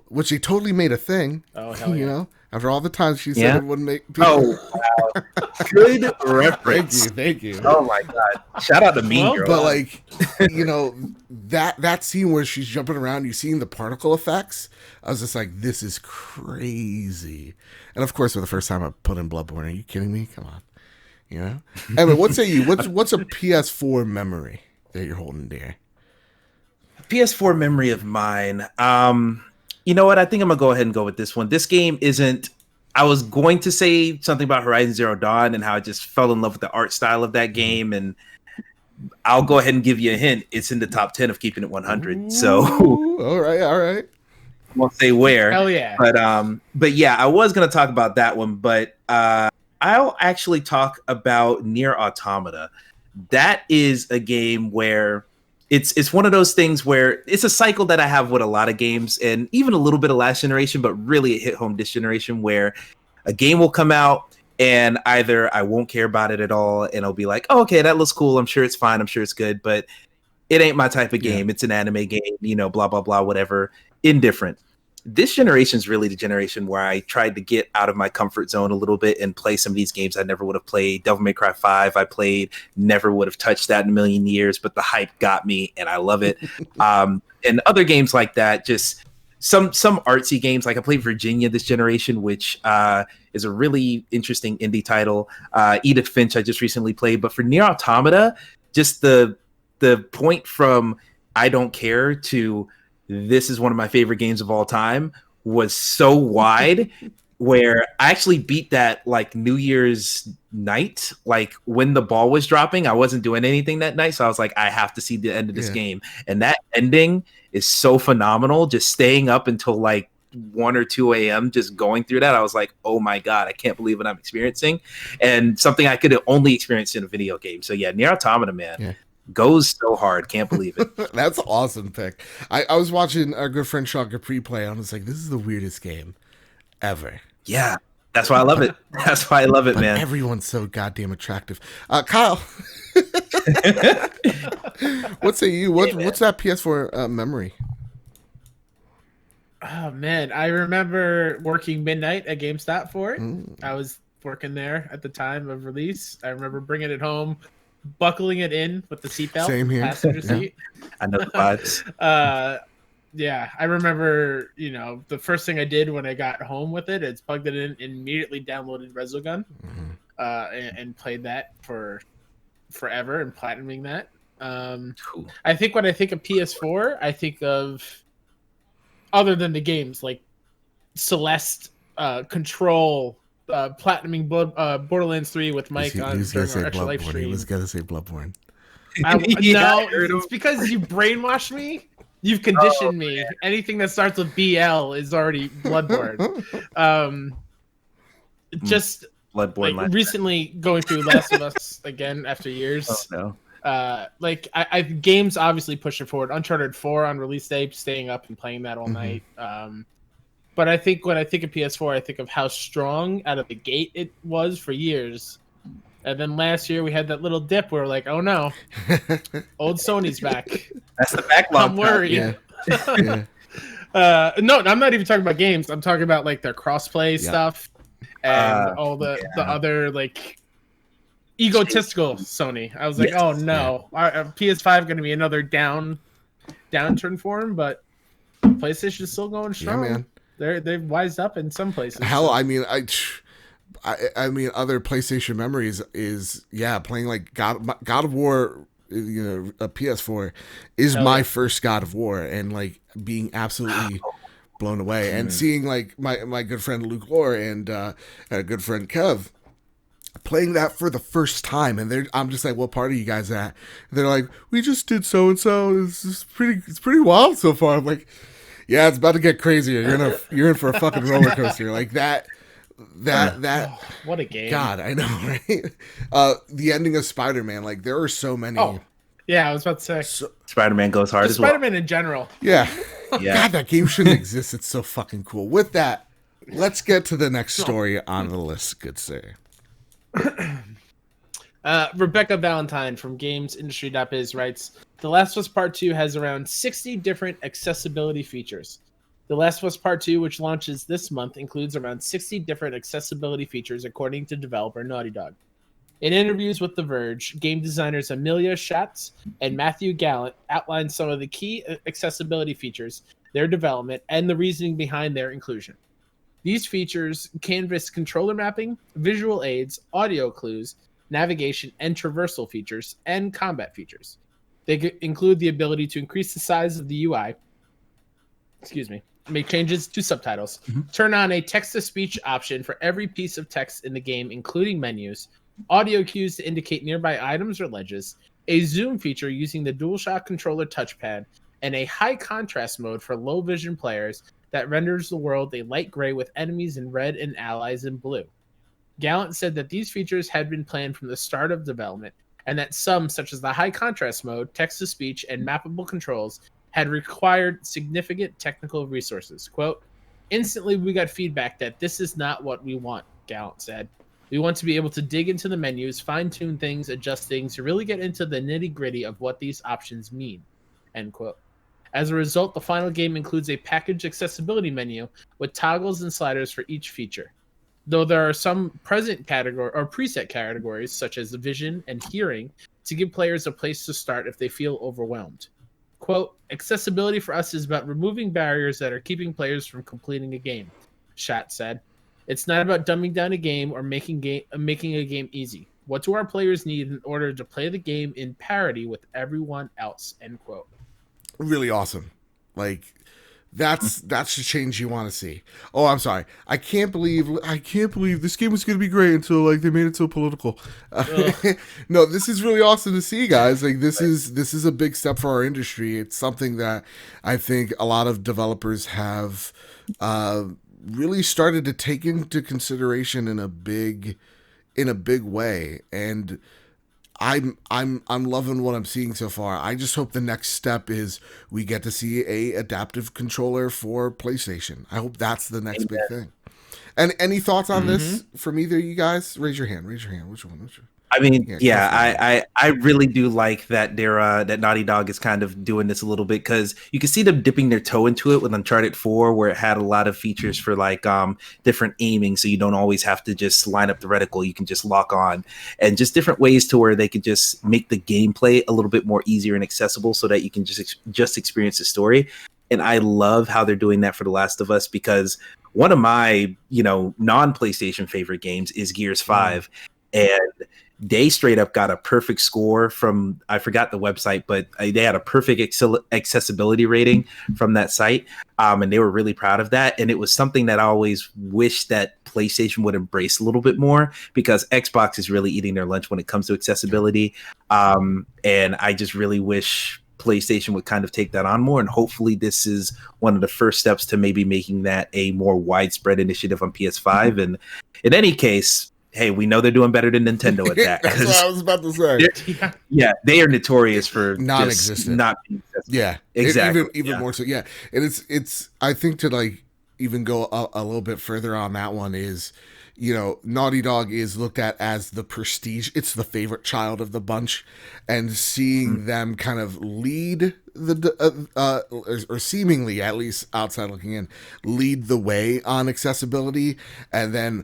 which they totally made a thing. Oh, hell yeah. You know? After all the times she said it wouldn't make people. Oh, wow. Good reference. Thank you. Oh, my God. Shout out to Mean Girl. But, like, you know, that scene where she's jumping around, you're seeing the particle effects. I was just like, this is crazy. And, of course, for the first time I put in Bloodborne. Are you kidding me? Come on. You know? Evan, what say you? What's a PS4 memory that you're holding dear? PS4 memory of mine. You know what? I think I'm going to go ahead and go with this one. This game isn't... I was going to say something about Horizon Zero Dawn and how I just fell in love with the art style of that game. And I'll go ahead and give you a hint. It's in the top 10 of Keeping It 100. So... All right. I won't say where. Hell yeah. But yeah, I was going to talk about that one. But I'll actually talk about Nier Automata. That is a game where... It's one of those things where it's a cycle that I have with a lot of games, and even a little bit of last generation, but really it hit home this generation, where a game will come out and either I won't care about it at all and I'll be like, oh, okay, that looks cool. I'm sure it's fine. I'm sure it's good, but it ain't my type of game. It's an anime game, you know, blah, blah, blah, whatever. Indifferent. This generation is really the generation where I tried to get out of my comfort zone a little bit and play some of these games I never would have played. Devil May Cry 5, I played, never would have touched that in a million years, but the hype got me and I love it. And other games like that, just some artsy games. Like I played Virginia this generation, which is a really interesting indie title. Edith Finch I just recently played, but for Nier Automata, just the point from I don't care to this is one of my favorite games of all time was so wide, where I actually beat that like New Year's night. Like when the ball was dropping, I wasn't doing anything that night. So I was like, I have to see the end of this game. And that ending is so phenomenal. Just staying up until like 1 or 2 a.m. just going through that. I was like, oh my God, I can't believe what I'm experiencing. And something I could have only experienced in a video game. So yeah, Nier Automata, man. Yeah. Goes so hard, can't believe it. That's an awesome pick. I was watching our good friend Sean Capri play, and I was like, this is the weirdest game ever. Yeah, that's why I love it. That's why I love it, man. Everyone's so goddamn attractive. Kyle, what say you? What's that PS4 memory? Oh man, I remember working midnight at GameStop for it. Mm. I was working there at the time of release. I remember bringing it home, buckling it in with the seatbelt, Same here. passenger Yeah. seat. I know the vibes. Yeah, I remember. The first thing I did when I got home with it is plugged it in, and immediately downloaded Resogun, and played that for forever and platinuming that. Cool. I think when I think of PS4, I think of, other than the games like Celeste, Control, platinuming Borderlands 3 with Mike He on was gonna during say our extra live Bloodborne. He stream. was gonna say Bloodborne. Yeah, I No, heard him. it's because you brainwashed me. You've conditioned me. Anything that starts with BL is already Bloodborne. Just Bloodborne. like recently going through Last of Us again after years. Oh, no. I games obviously push it forward. Uncharted 4 on release day, staying up and playing that all night. But I think when I think of PS4, I think of how strong out of the gate it was for years. And then last year we had that little dip where we're like, oh no, old Sony's back. That's the backlog. I'm worried. Yeah. No, I'm not even talking about games. I'm talking about like their crossplay stuff and all the other like egotistical Sony. I was like, oh no, our PS5 going to be another downturn for them, but PlayStation's still going strong. Yeah, man. They've wised up in some places. Hell, I mean, I mean, other PlayStation memories is playing like God of War. A PS4 is my first God of War, and like being absolutely blown away, and seeing like my good friend Luke Lore and a good friend Kev playing that for the first time, and I'm just like, what part are you guys at? And they're like, we just did so and so. It's pretty wild so far. I'm like, yeah, it's about to get crazier. You're in for a fucking roller coaster like that. What a game. God, I know, right? The ending of Spider-Man, like there are so many. Oh, yeah, I was about to say. Spider-Man goes hard as well. Spider-Man in general. Yeah. God, that game shouldn't exist. It's so fucking cool. With that, let's get to the next story on the list, good sir. Rebecca Valentine from GamesIndustry.biz writes, The Last of Us Part 2 has around 60 different accessibility features. The Last of Us Part 2, which launches this month, includes around 60 different accessibility features, according to developer Naughty Dog. In interviews with The Verge, game designers Amelia Schatz and Matthew Gallant outlined some of the key accessibility features, their development, and the reasoning behind their inclusion. These features canvas controller mapping, visual aids, audio clues, navigation and traversal features, and combat features. They include the ability to increase the size of the UI, make changes to subtitles, turn on a text-to-speech option for every piece of text in the game, including menus, audio cues to indicate nearby items or ledges, a zoom feature using the DualShock controller touchpad, and a high contrast mode for low vision players that renders the world a light gray with enemies in red and allies in blue. Gallant said that these features had been planned from the start of development, and that some, such as the high contrast mode, text-to-speech, and mappable controls, had required significant technical resources. Quote, Instantly we got feedback that this is not what we want, Gallant said. We want to be able to dig into the menus, fine-tune things, adjust things, to really get into the nitty-gritty of what these options mean, end quote. As a result, the final game includes a packaged accessibility menu with toggles and sliders for each feature. Though there are some present category or preset categories such as vision and hearing to give players a place to start if they feel overwhelmed. Quote, accessibility for us is about removing barriers that are keeping players from completing a game, Schatz said. It's not about dumbing down a game or making a game easy. What do our players need in order to play the game in parity with everyone else, end quote. Really awesome. Like, that's the change you want to see. Oh, I'm sorry. I can't believe this game was going to be great until like they made it so political. No, this is really awesome to see, guys. Like this is a big step for our industry. It's something that I think a lot of developers have really started to take into consideration in a big way, and I'm loving what I'm seeing so far. I just hope the next step is we get to see a adaptive controller for PlayStation. I hope that's the next big thing. And any thoughts on this from either of you guys? Raise your hand. Which one? I mean, Yeah, I really do like that they're that Naughty Dog is kind of doing this a little bit, because you can see them dipping their toe into it with Uncharted 4, where it had a lot of features for like different aiming, so you don't always have to just line up the reticle, you can just lock on, and just different ways to where they could just make the gameplay a little bit more easier and accessible, so that you can just experience the story. And I love how they're doing that for The Last of Us, because one of my non-PlayStation favorite games is Gears 5, and they straight up got a perfect score from, I forgot the website, but they had a perfect accessibility rating from that site, and they were really proud of that. And it was something that I always wished that PlayStation would embrace a little bit more, because Xbox is really eating their lunch when it comes to accessibility, and I just really wish PlayStation would kind of take that on more, and hopefully this is one of the first steps to maybe making that a more widespread initiative on PS5. And in any case, hey, we know they're doing better than Nintendo at that. That's what I was about to say. Yeah, they are notorious for non-existent. Not being accessible. Yeah, exactly. Even more so. Yeah, and it's. I think to like even go a little bit further on that one is, Naughty Dog is looked at as the prestige. It's the favorite child of the bunch, and seeing them kind of lead or seemingly, at least outside looking in, lead the way on accessibility. And then,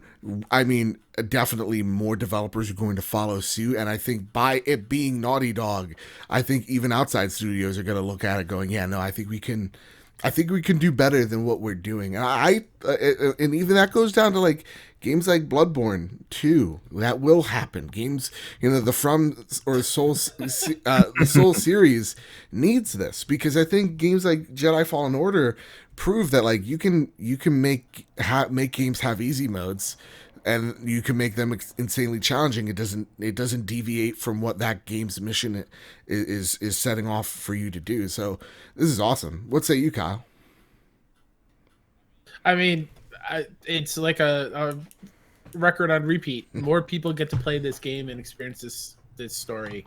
I mean, definitely more developers are going to follow suit. And I think by it being Naughty Dog, I think even outside studios are going to look at it going, yeah, no, I think we can do better than what we're doing. And and even that goes down to like games like Bloodborne 2. That will happen. Games, the From or Soul, the Soul series needs this, because I think games like Jedi Fallen Order prove that like you can make games have easy modes, and you can make them insanely challenging. It doesn't deviate from what that game's mission is setting off for you to do. So this is awesome. What say you, Kyle? I mean, it's like a record on repeat. More people get to play this game and experience this story.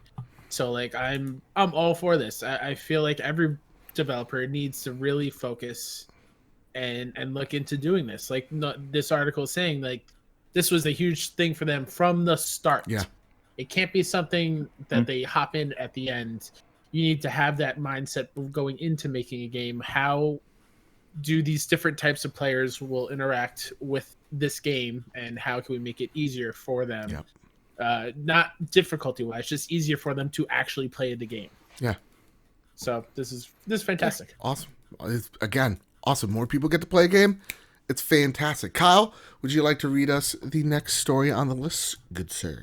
So like I'm all for this. I feel like every developer needs to really focus and look into doing this. Like this article is saying, like, this was a huge thing for them from the start. Yeah. It can't be something that they hop in at the end. You need to have that mindset going into making a game. How do these different types of players will interact with this game, and how can we make it easier for them? Yep. Not difficulty-wise, just easier for them to actually play the game. Yeah. So this is fantastic. Yeah. Awesome. Again, awesome. More people get to play a game. It's fantastic. Kyle, would you like to read us the next story on the list, good sir?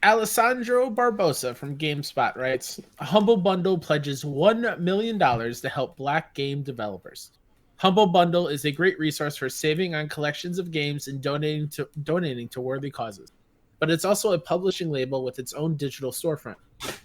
Alessandro Barbosa from GameSpot writes, Humble Bundle pledges $1 million to help Black game developers. Humble Bundle is a great resource for saving on collections of games and donating to worthy causes. But it's also a publishing label with its own digital storefront.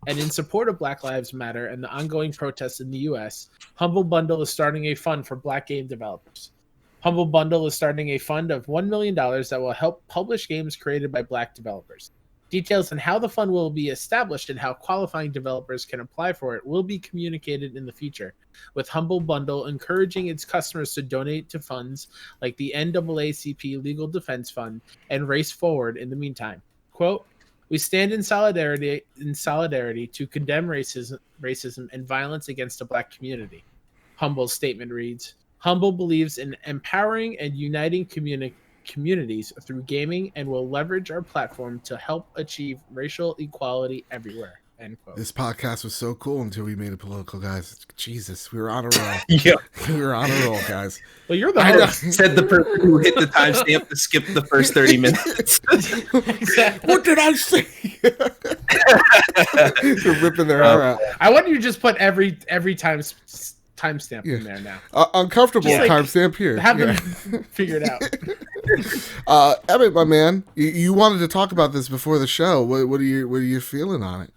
And in support of Black Lives Matter and the ongoing protests in the U.S., Humble Bundle is starting a fund for Black game developers. Humble Bundle is starting a fund of $1 million that will help publish games created by Black developers. Details on how the fund will be established and how qualifying developers can apply for it will be communicated in the future, with Humble Bundle encouraging its customers to donate to funds like the NAACP Legal Defense Fund and Race Forward in the meantime. Quote, we stand in solidarity to condemn racism and violence against the Black community. Humble's statement reads, Humble believes in empowering and uniting communities through gaming and will leverage our platform to help achieve racial equality everywhere. End quote. This podcast was so cool until we made it political, guys. Jesus, we were on a roll. Yeah, we were on a roll, guys. Well, you're the host. Said the person who hit the timestamp to skip the first 30 minutes. Exactly. What did I say? They're ripping their hair out. I want you to just put every timestamp in there now. Uncomfortable timestamp here. Have them figured out. Emmett, my man, you wanted to talk about this before the show. What are you feeling on it?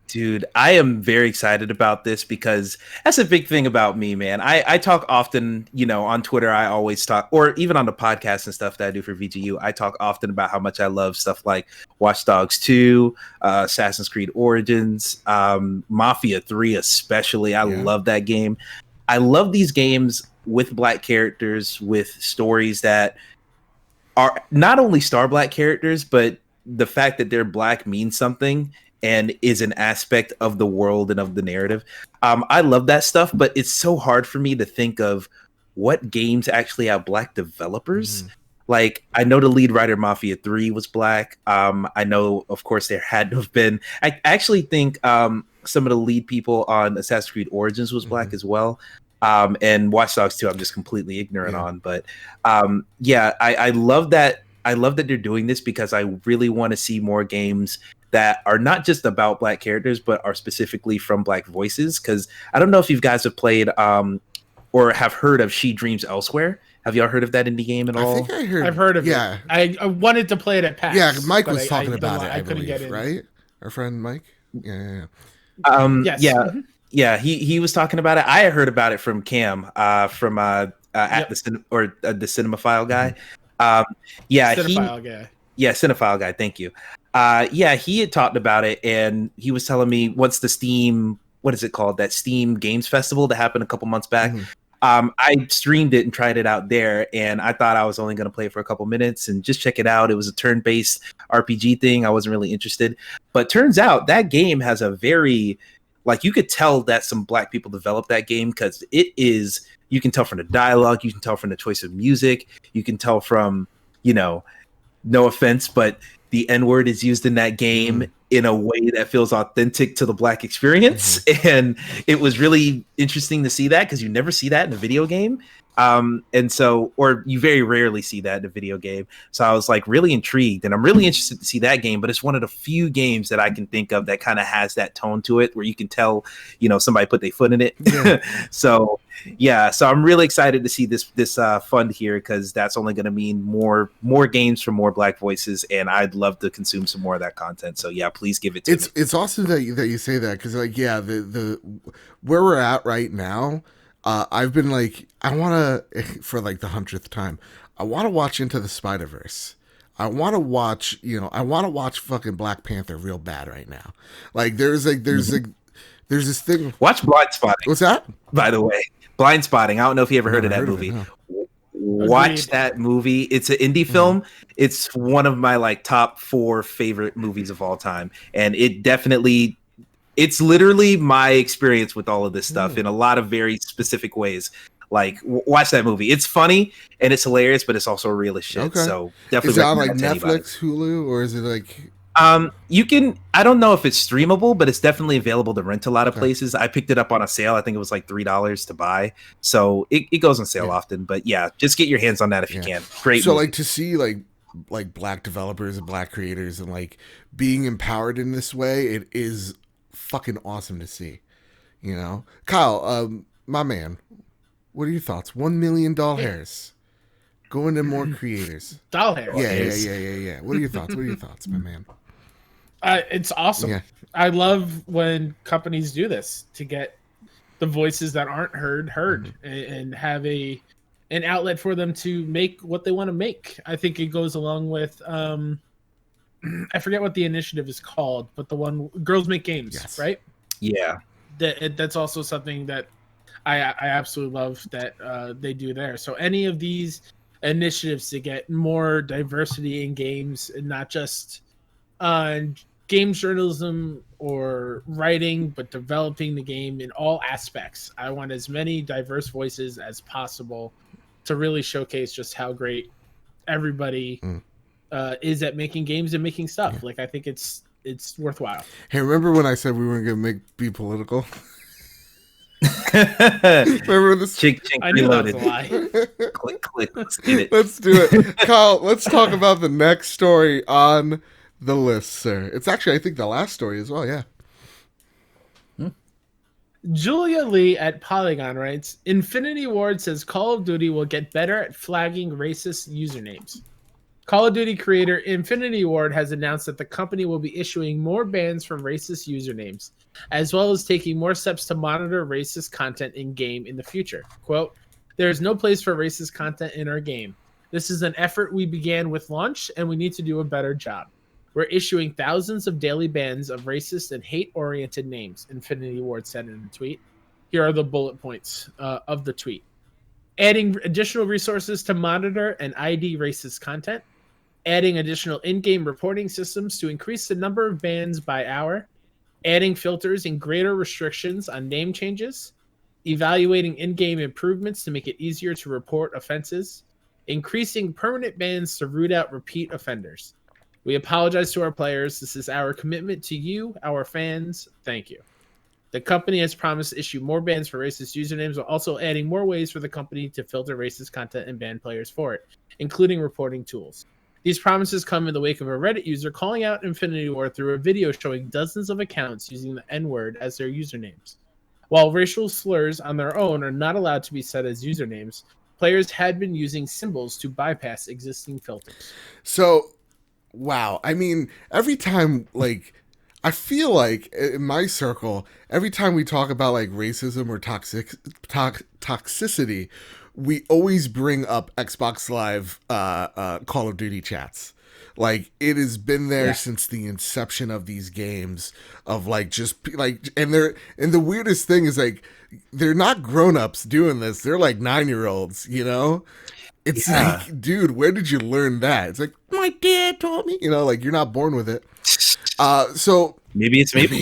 Dude, I am very excited about this because that's a big thing about me, man. I talk often, on Twitter. I always talk, or even on the podcast and stuff that I do for VGU, I talk often about how much I love stuff like Watch Dogs 2, Assassin's Creed Origins, Mafia 3 especially. I love that game. I love these games with Black characters, with stories that are not only star Black characters, but the fact that they're black means something and is an aspect of the world and of the narrative. I love that stuff, but it's so hard for me to think of what games actually have black developers. Like, I know the lead writer Mafia 3 was black. I know, of course, there had to have been. I actually think some of the lead people on Assassin's Creed Origins was black as well. And Watch Dogs 2, I'm just completely ignorant on. But I love that. I love that they're doing this because I really want to see more games that are not just about black characters, but are specifically from black voices. Because I don't know if you guys have played or have heard of She Dreams Elsewhere. Have y'all heard of that indie game at all? I think I heard. I've heard of it. I wanted to play it at PAX. Yeah, Mike was talking about it. I couldn't believe, get in. right? Our friend Mike. Yeah. Yes. Yeah. He was talking about it. I heard about it from Cam, from at the Cinemaphile guy. Cinephile guy. Yeah, Cinephile guy. Thank you. He had talked about it, and he was telling me once the Steam, what is it called? That Steam Games Festival that happened a couple months back. I streamed it and tried it out there, and I thought I was only going to play for a couple minutes and just check it out. It was a turn-based RPG thing. I wasn't really interested, but turns out that game has a very, like, you could tell that some black people developed that game because it is, you can tell from the dialogue, you can tell from the choice of music, you can tell from, no offense, but the N-word is used in that game in a way that feels authentic to the black experience. And it was really interesting to see that because you never see that in a video game. And so, or you very rarely see that in a video game. So I was like really intrigued, and I'm really interested to see that game, but it's one of the few games that I can think of that kind of has that tone to it where you can tell, somebody put their foot in it. So I'm really excited to see this fund here, because that's only going to mean more games from more black voices, and I'd love to consume some more of that content. So yeah, please give it to me. It's awesome that you say that, because the where we're at right now, I've been like, I want to, for like the 100th time, I want to watch Into the Spider-Verse. I want to watch fucking Black Panther real bad right now. Like there's this thing. Watch Blind Spotting. What's that? By the way, Blind Spotting. I don't know if you ever heard of that movie. Watch that movie. It's an indie film. It's one of my like top 4 favorite movies of all time, and it's literally my experience with all of this stuff in a lot of very specific ways. Like, watch that movie. It's funny and it's hilarious, but it's also real as shit. Okay. So definitely. Is it on like Netflix, Hulu, or is it like? You can. I don't know if it's streamable, but it's definitely available to rent a lot of places. I picked it up on a sale. I think it was like $3 to buy. So it goes on sale often. But yeah, just get your hands on that if you can. Great. So movie. like to see like black developers and black creators and like being empowered in this way, it is fucking awesome to see. Kyle, my man, what are your thoughts? $1 million hairs. Go into more creators. Doll hairs. Yeah. What are your thoughts, my man? It's awesome. Yeah. I love when companies do this to get the voices that aren't heard and have an outlet for them to make what they want to make. I think it goes along with I forget what the initiative is called, but the one Girls Make Games, right? Yeah. That's also something that I absolutely love that they do there. So any of these initiatives to get more diversity in games, and not just games journalism or writing, but developing the game in all aspects. I want as many diverse voices as possible to really showcase just how great everybody is at making games and making stuff. Like, I think it's worthwhile. Hey, remember when I said we weren't gonna be political? Remember this? Chink, I knew that was a lie. click. Let's get it. Let's do it, Kyle. Let's talk about the next story on the list, sir. It's actually, I think, the last story as well. Yeah. Julia Lee at Polygon writes, Infinity Ward says Call of Duty will get better at flagging racist usernames. Call of Duty creator Infinity Ward has announced that the company will be issuing more bans for racist usernames, as well as taking more steps to monitor racist content in-game in the future. Quote, there is no place for racist content in our game. This is an effort we began with launch, and we need to do a better job. We're issuing thousands of daily bans of racist and hate-oriented names, Infinity Ward said in a tweet. Here are the bullet points of the tweet. Adding additional resources to monitor and ID racist content. adding additional in-game reporting systems to increase the number of bans by hour, adding filters and greater restrictions on name changes, evaluating in-game improvements to make it easier to report offenses, increasing permanent bans to root out repeat offenders. We apologize to our players. This is our commitment to you, our fans. Thank you. The company has promised to issue more bans for racist usernames, while also adding more ways for the company to filter racist content and ban players for it, including reporting tools. These promises come in the wake of a Reddit user calling out Infinity Ward through a video showing dozens of accounts using the N-word as their usernames. While racial slurs on their own are not allowed to be said as usernames, players had been using symbols to bypass existing filters. So, wow. I mean, every time, like, I feel like in my circle, every time we talk about like racism or toxicity, we always bring up Xbox Live Call of Duty chats. Like, it has been there since the inception of these games, of like just like, and the weirdest thing is like, they're not grown-ups doing this. They're like 9-year-olds, you know? It's like, dude, where did you learn that? It's like, my dad taught me, you know, like, you're not born with it. So maybe it's maybe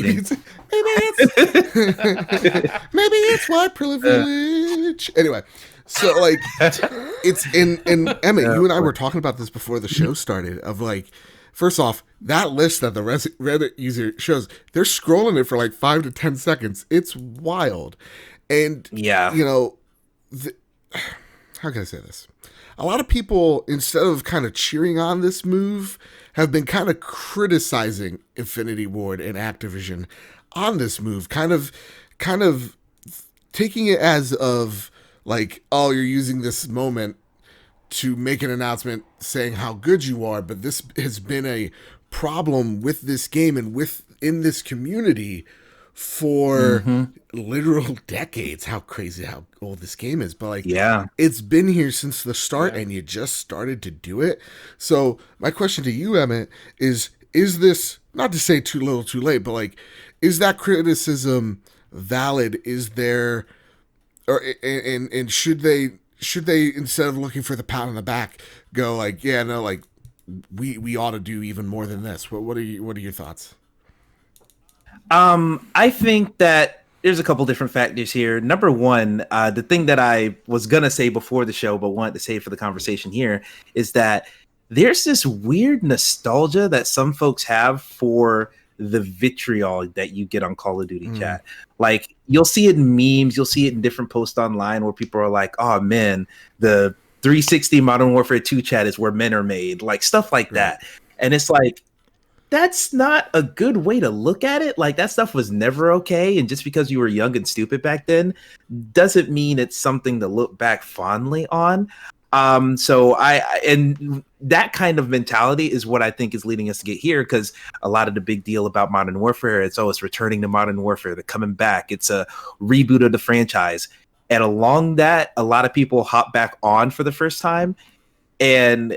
it's white privilege. Anyway, so like, it's in Emmett, you and I were talking about this before the show started, of like, first off, that list that the Reddit user shows, they're scrolling it for like 5 to 10 seconds. It's wild. And you know, how can I say this? A lot of people, instead of kind of cheering on this move, have been kind of criticizing Infinity Ward and Activision on this move, kind of taking it as of like, oh, you're using this moment to make an announcement saying how good you are, but this has been a problem with this game and within this community for literal decades. How crazy how old this game is, but like, it's been here since the start, and you just started to do it. So my question to you, Emmett, is this, not to say too little too late, but like, is that criticism valid? Is there, or and should they, instead of looking for the pat on the back, go like, yeah, no, like, we ought to do even more than this? What are your thoughts? I think that there's a couple different factors here. Number one, the thing that I was going to say before the show, but wanted to say for the conversation here, is that there's this weird nostalgia that some folks have for the vitriol that you get on Call of Duty chat. Like, you'll see it in memes, you'll see it in different posts online where people are like, oh man, the 360 Modern Warfare 2 chat is where men are made, like stuff like that. And it's like, that's not a good way to look at it. Like, that stuff was never okay. And just because you were young and stupid back then doesn't mean it's something to look back fondly on. So and that kind of mentality is what I think is leading us to get here, because a lot of the big deal about Modern Warfare, it's returning to Modern Warfare, they're coming back, it's a reboot of the franchise. And along that, a lot of people hop back on for the first time. And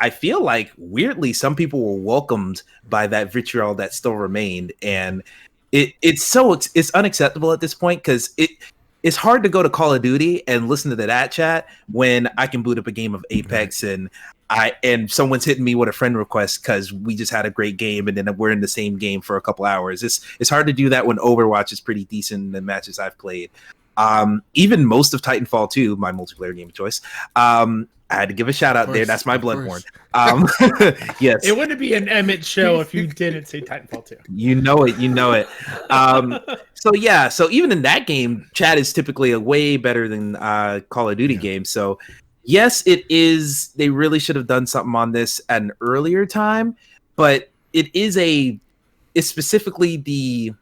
I feel like, weirdly, some people were welcomed by that vitriol that still remained, and it's unacceptable at this point, because it's hard to go to Call of Duty and listen to that chat when I can boot up a game of Apex and someone's hitting me with a friend request because we just had a great game and then we're in the same game for a couple hours. It's hard to do that when Overwatch is pretty decent in the matches I've played. Even most of Titanfall 2, my multiplayer game of choice. I had to give a shout out there. That's my Bloodborne. Yes. It wouldn't be an Emmett show if you didn't say Titanfall 2. You know it. So even in that game, chat is typically a way better than Call of Duty games. So yes, it is. They really should have done something on this at an earlier time, but it's specifically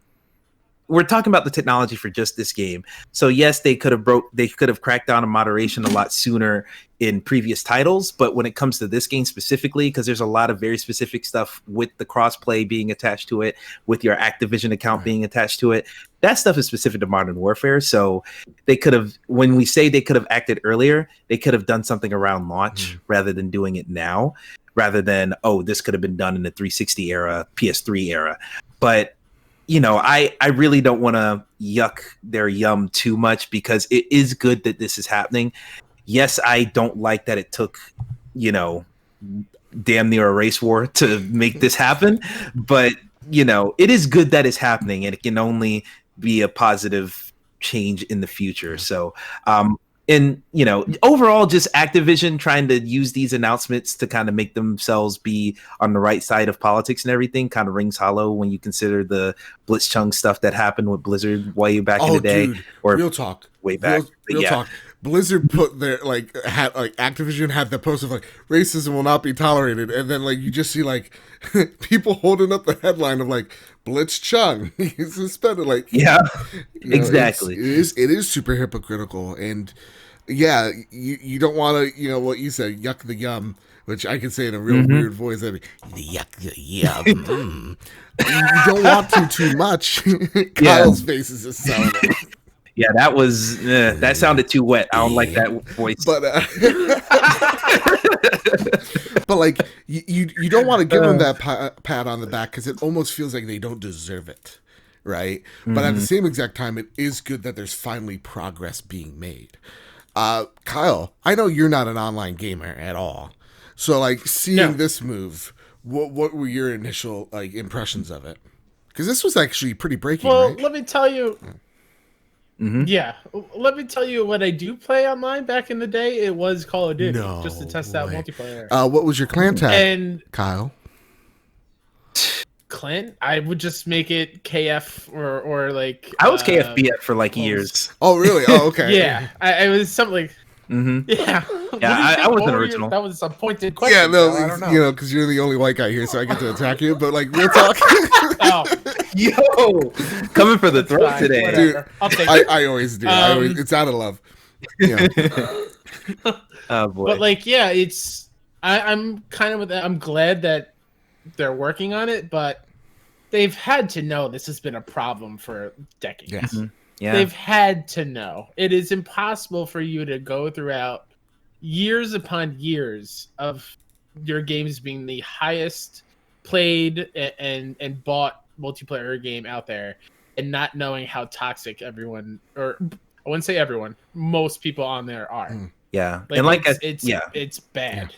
we're talking about the technology for just this game. So yes, they could have cracked down on moderation a lot sooner in previous titles, but when it comes to this game specifically, because there's a lot of very specific stuff with the crossplay being attached to it, with your Activision account being attached to it, that stuff is specific to Modern Warfare. So they could have, when we say they could have acted earlier, they could have done something around launch rather than doing it now, rather than, oh, this could have been done in the 360 era, PS3 era. But I really don't want to yuck their yum too much, because it is good that this is happening. Yes, I don't like that it took, damn near a race war to make this happen. But, it is good that it's happening, and it can only be a positive change in the future. So, and overall, just Activision trying to use these announcements to kind of make themselves be on the right side of politics and everything kind of rings hollow when you consider the Blitzchung stuff that happened with Blizzard way back in the day. Dude, or real talk, way back. Real talk. Blizzard put their Activision had the post of racism will not be tolerated, and then you just see people holding up the headline of Blitzchung he's suspended. Exactly. It is super hypocritical, and you don't want to what you said, yuck the yum, which I can say in a real weird voice. The yuck the yum. You don't want to too much. Kyle's face is just selling it. Yeah, that sounded too wet. I don't like that voice. But but you don't want to give them that pat on the back because it almost feels like they don't deserve it, right? But at the same exact time, it is good that there's finally progress being made. Kyle, I know you're not an online gamer at all, so seeing this move, what were your initial impressions of it? Because this was actually pretty breaking. Well, right? let me tell you. Yeah, let me tell you what I do play online back in the day. It was Call of Duty, just to test out multiplayer. What was your clan tag, and Kyle? Clint, I would just make it KF or I was KFBF for years. Oh, really? Oh, okay. Yeah, I was something Yeah, I wasn't original. That was a pointed question. Yeah, no, I don't know. because you're the only white guy here, so I get to attack you. But real talk. Yo, coming for the throat today, whatever. Dude. I'll take it. I always do. It's out of love. Yeah. Oh boy. But it's. I'm kind of with that. I'm glad that they're working on it, but they've had to know this has been a problem for decades. Yes. Yeah. They've had to know. It is impossible for you to go throughout years upon years of your games being the highest played and bought multiplayer game out there and not knowing how toxic everyone, or I wouldn't say everyone, most people on there are. Yeah. And it's bad.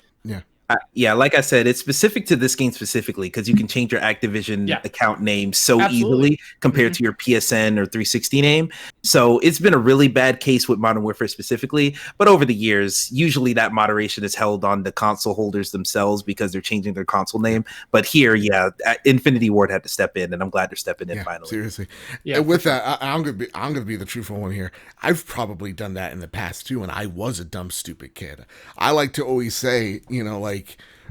Yeah. Like I said, it's specific to this game specifically because you can change your Activision account name so easily compared to your PSN or 360 name. So it's been a really bad case with Modern Warfare specifically. But over the years, usually that moderation is held on the console holders themselves because they're changing their console name. But here, Infinity Ward had to step in, and I'm glad they're stepping in finally. Seriously. Yeah. And with that, I'm gonna be the truthful one here. I've probably done that in the past too, and I was a dumb, stupid kid. I like to always say,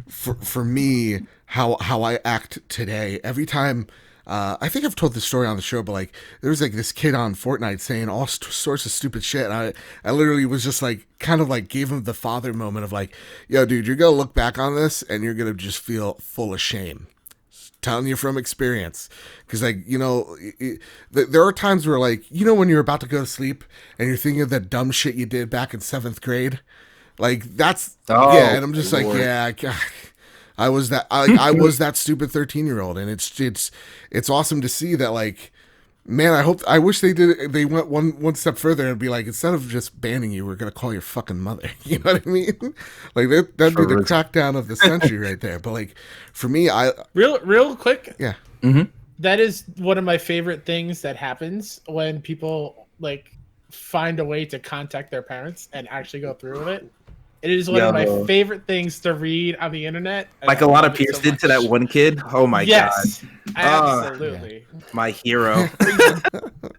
for me, how I act today, every time, I think I've told this story on the show, but there was this kid on Fortnite saying all sorts of stupid shit. And I literally was just gave him the father moment of yo, dude, you're going to look back on this and you're going to just feel full of shame. Telling you from experience. Because there are times where when you're about to go to sleep and you're thinking of that dumb shit you did back in 7th grade, that's and I'm just I was that I was that stupid 13-year-old, and it's awesome to see that man, I wish they went one step further and be instead of just banning you, we're gonna call your fucking mother. You know what I mean? That'd be the crackdown of the century right there. But for me, real quick, yeah. That is one of my favorite things that happens when people find a way to contact their parents and actually go through with it. It is one of my favorite things to read on the internet. A lot of peers did to that one kid. Oh my god! Absolutely, my hero.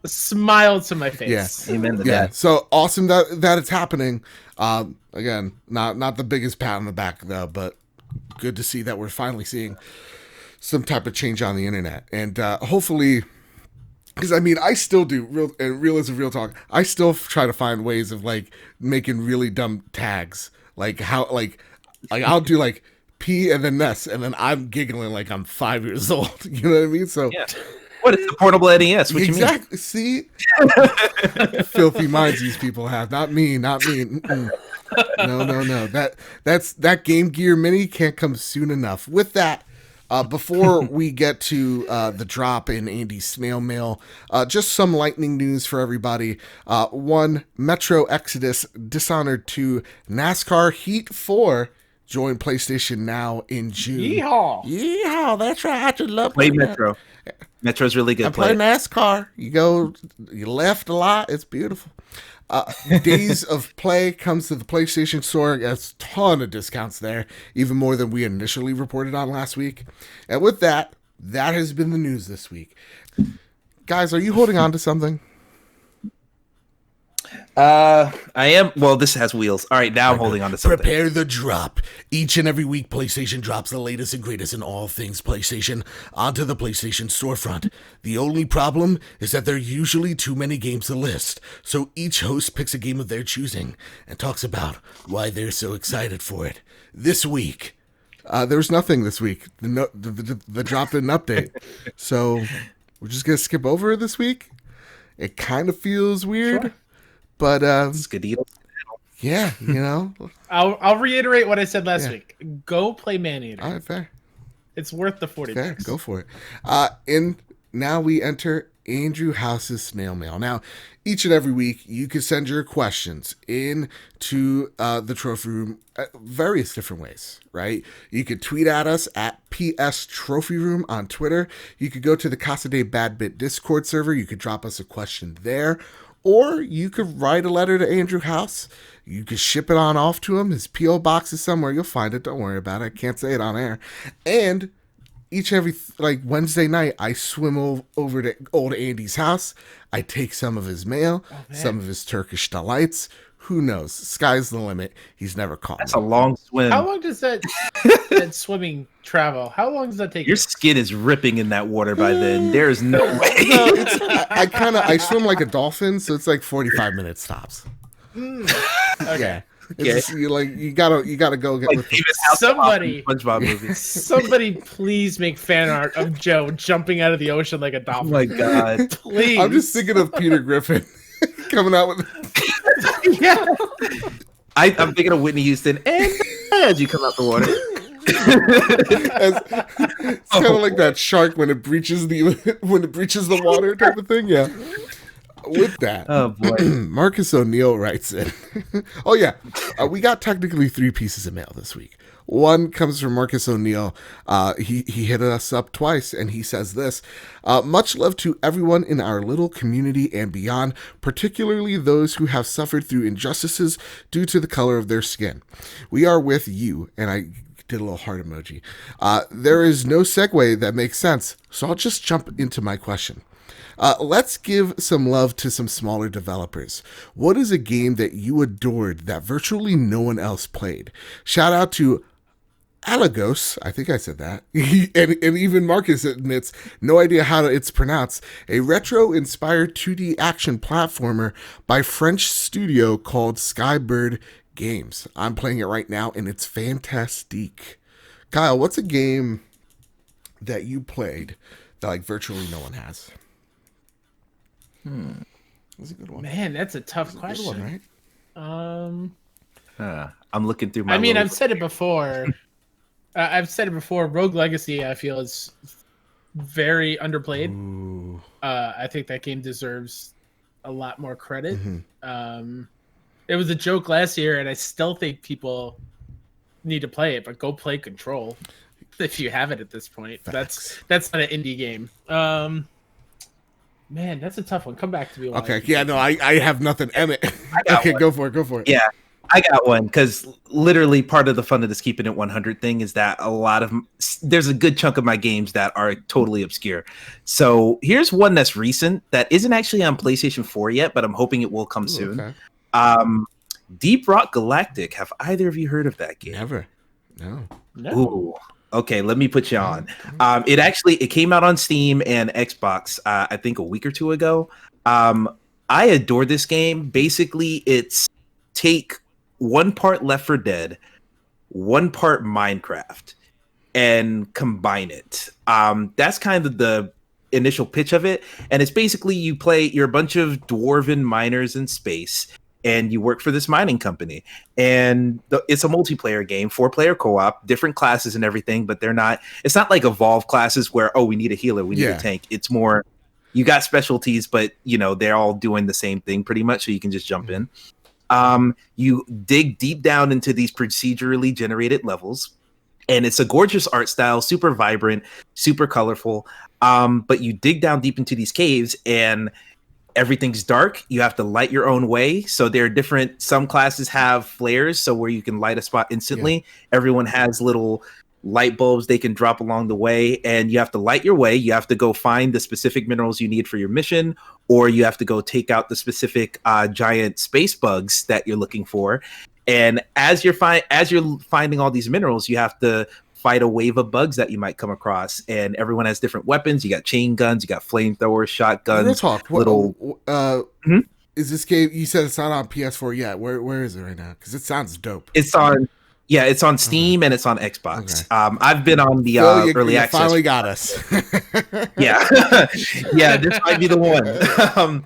A smile to my face. Yes, amen to that. So awesome that it's happening. Again, not the biggest pat on the back though, but good to see that we're finally seeing some type of change on the internet, and hopefully. Because I still do real talk. I still try to find ways of making really dumb tags, I'll do P and then S, and then I'm giggling like I'm 5 years old. You know what I mean? So what is the portable NES? What exactly. You See, filthy minds these people have. Not me. Mm-mm. No. That Game Gear Mini can't come soon enough. With that. Before we get to the drop in Andy's snail mail, just some lightning news for everybody. One, Metro Exodus Dishonored 2 NASCAR Heat 4 Join PlayStation Now in June. Yeehaw! Yeehaw! That's right. I just love Play playing that. Metro. Metro's really good. I play NASCAR. You left a lot. It's beautiful. Days of Play comes to the PlayStation Store. There's a ton of discounts there, even more than we initially reported on last week. And with that, that has been the news this week. Guys, are you holding on to something? I am. Well, this has wheels. All right, now I'm holding on to something. Prepare the drop. Each and every week, PlayStation drops the latest and greatest in all things PlayStation onto the PlayStation storefront. The only problem is that there are usually too many games to list, so each host picks a game of their choosing and talks about why they're so excited for it. This week, there was nothing this week. The drop didn't update, so we're just gonna skip over this week. It kind of feels weird. Sure. But Yeah, I'll reiterate what I said last week. Go play Maneater. All right, fair. It's worth the $40. Fair, go for it. And now we enter Andrew House's snail mail. Now, each and every week, you can send your questions into the trophy room various different ways, right? You could tweet at us at PS Trophy Room on Twitter. You could go to the Casa de Bad Bit Discord server. You could drop us a question there. Or you could write a letter to Andrew House. You could ship it on off to him. His P.O. box is somewhere. You'll find it. Don't worry about it. I can't say it on air. And each and every Wednesday night, I swim over to old Andy's house. I take some of his mail, some of his Turkish delights. Who knows? Sky's the limit. He's never caught That's a long swim. How long does that swimming travel? How long does that take? Your skin is ripping in that water by then. There is no way. No, I swim like a dolphin, so it's like 45 minutes tops. Okay. Yeah. It's just, you gotta go get with Somebody, SpongeBob movie. somebody, please make fan art of Joe jumping out of the ocean like a Oh dolphin. my god! Please. I'm just thinking of Peter Griffin coming out with. Yeah. I'm thinking of Whitney Houston, and as you come out the water. It's kind of like that shark when it breaches the water type of thing. Yeah. With that, Oh boy. Marcus O'Neill writes in. Oh yeah, we got technically 3 pieces of mail this week. One comes from Marcus O'Neill. He hit us up twice, and he says this: much love to everyone in our little community and beyond, particularly those who have suffered through injustices due to the color of their skin. We are with you, and I did a little heart emoji. There is no segue that makes sense, so I'll just jump into my question. Let's give some love to some smaller developers. What is a game that you adored that virtually no one else played? Shout out to Alagos, I think I said that, and even Marcus admits no idea how it's pronounced, a retro-inspired 2D action platformer by French studio called Skybird Games. I'm playing it right now, and it's fantastic. Kyle, what's a game that you played that virtually no one has? That's a good one. Man, that's a tough question. Good one, right? I'm looking through my. I've said it before. Rogue Legacy, I feel, is very underplayed. Ooh. I think that game deserves a lot more credit. Mm-hmm. It was a joke last year, and I still think people need to play it. But go play Control if you have it at this point. Facts. That's not an indie game. Man, that's a tough one. Come back to me. Okay, yeah, no, I have nothing. Emmett. Okay, go for it. Yeah, I got one, because literally part of the fun of this keeping it 100 thing is that there's a good chunk of my games that are totally obscure. So here's one that's recent that isn't actually on PlayStation 4 yet, but I'm hoping it will come soon. Okay. Deep Rock Galactic. Have either of you heard of that game? Never. No. Ooh. Okay, let me put you on. It came out on Steam and Xbox, I think a week or two ago. I adore this game. Basically, it's take 1 part Left 4 Dead, 1 part Minecraft, and combine it. That's kind of the initial pitch of it. And it's basically you're a bunch of dwarven miners in space, and you work for this mining company. And it's a multiplayer game, 4-player co-op, different classes and everything, but it's not like Evolve classes where, we need a healer, we need a tank. It's more, you got specialties, but they're all doing the same thing pretty much, so you can just jump in. You dig deep down into these procedurally generated levels, and it's a gorgeous art style, super vibrant, super colorful. But you dig down deep into these caves, and everything's dark. You have to light your own way. So there are different, some classes have flares, so where you can light a spot instantly. Yeah. Everyone has little light bulbs they can drop along the way, and you have to light your way. You have to go find the specific minerals you need for your mission, or you have to go take out the specific giant space bugs that you're looking for. And as you're finding all these minerals, you have to fight a wave of bugs that you might come across. And everyone has different weapons. You got chain guns, you got flamethrowers, shotguns. Real talk. Is this game? You said it's not on PS4 yet. Where is it right now? Because it sounds dope. It's on Steam and it's on Xbox. Okay. I've been on the early access. Finally got us. Yeah, yeah. This might be the one.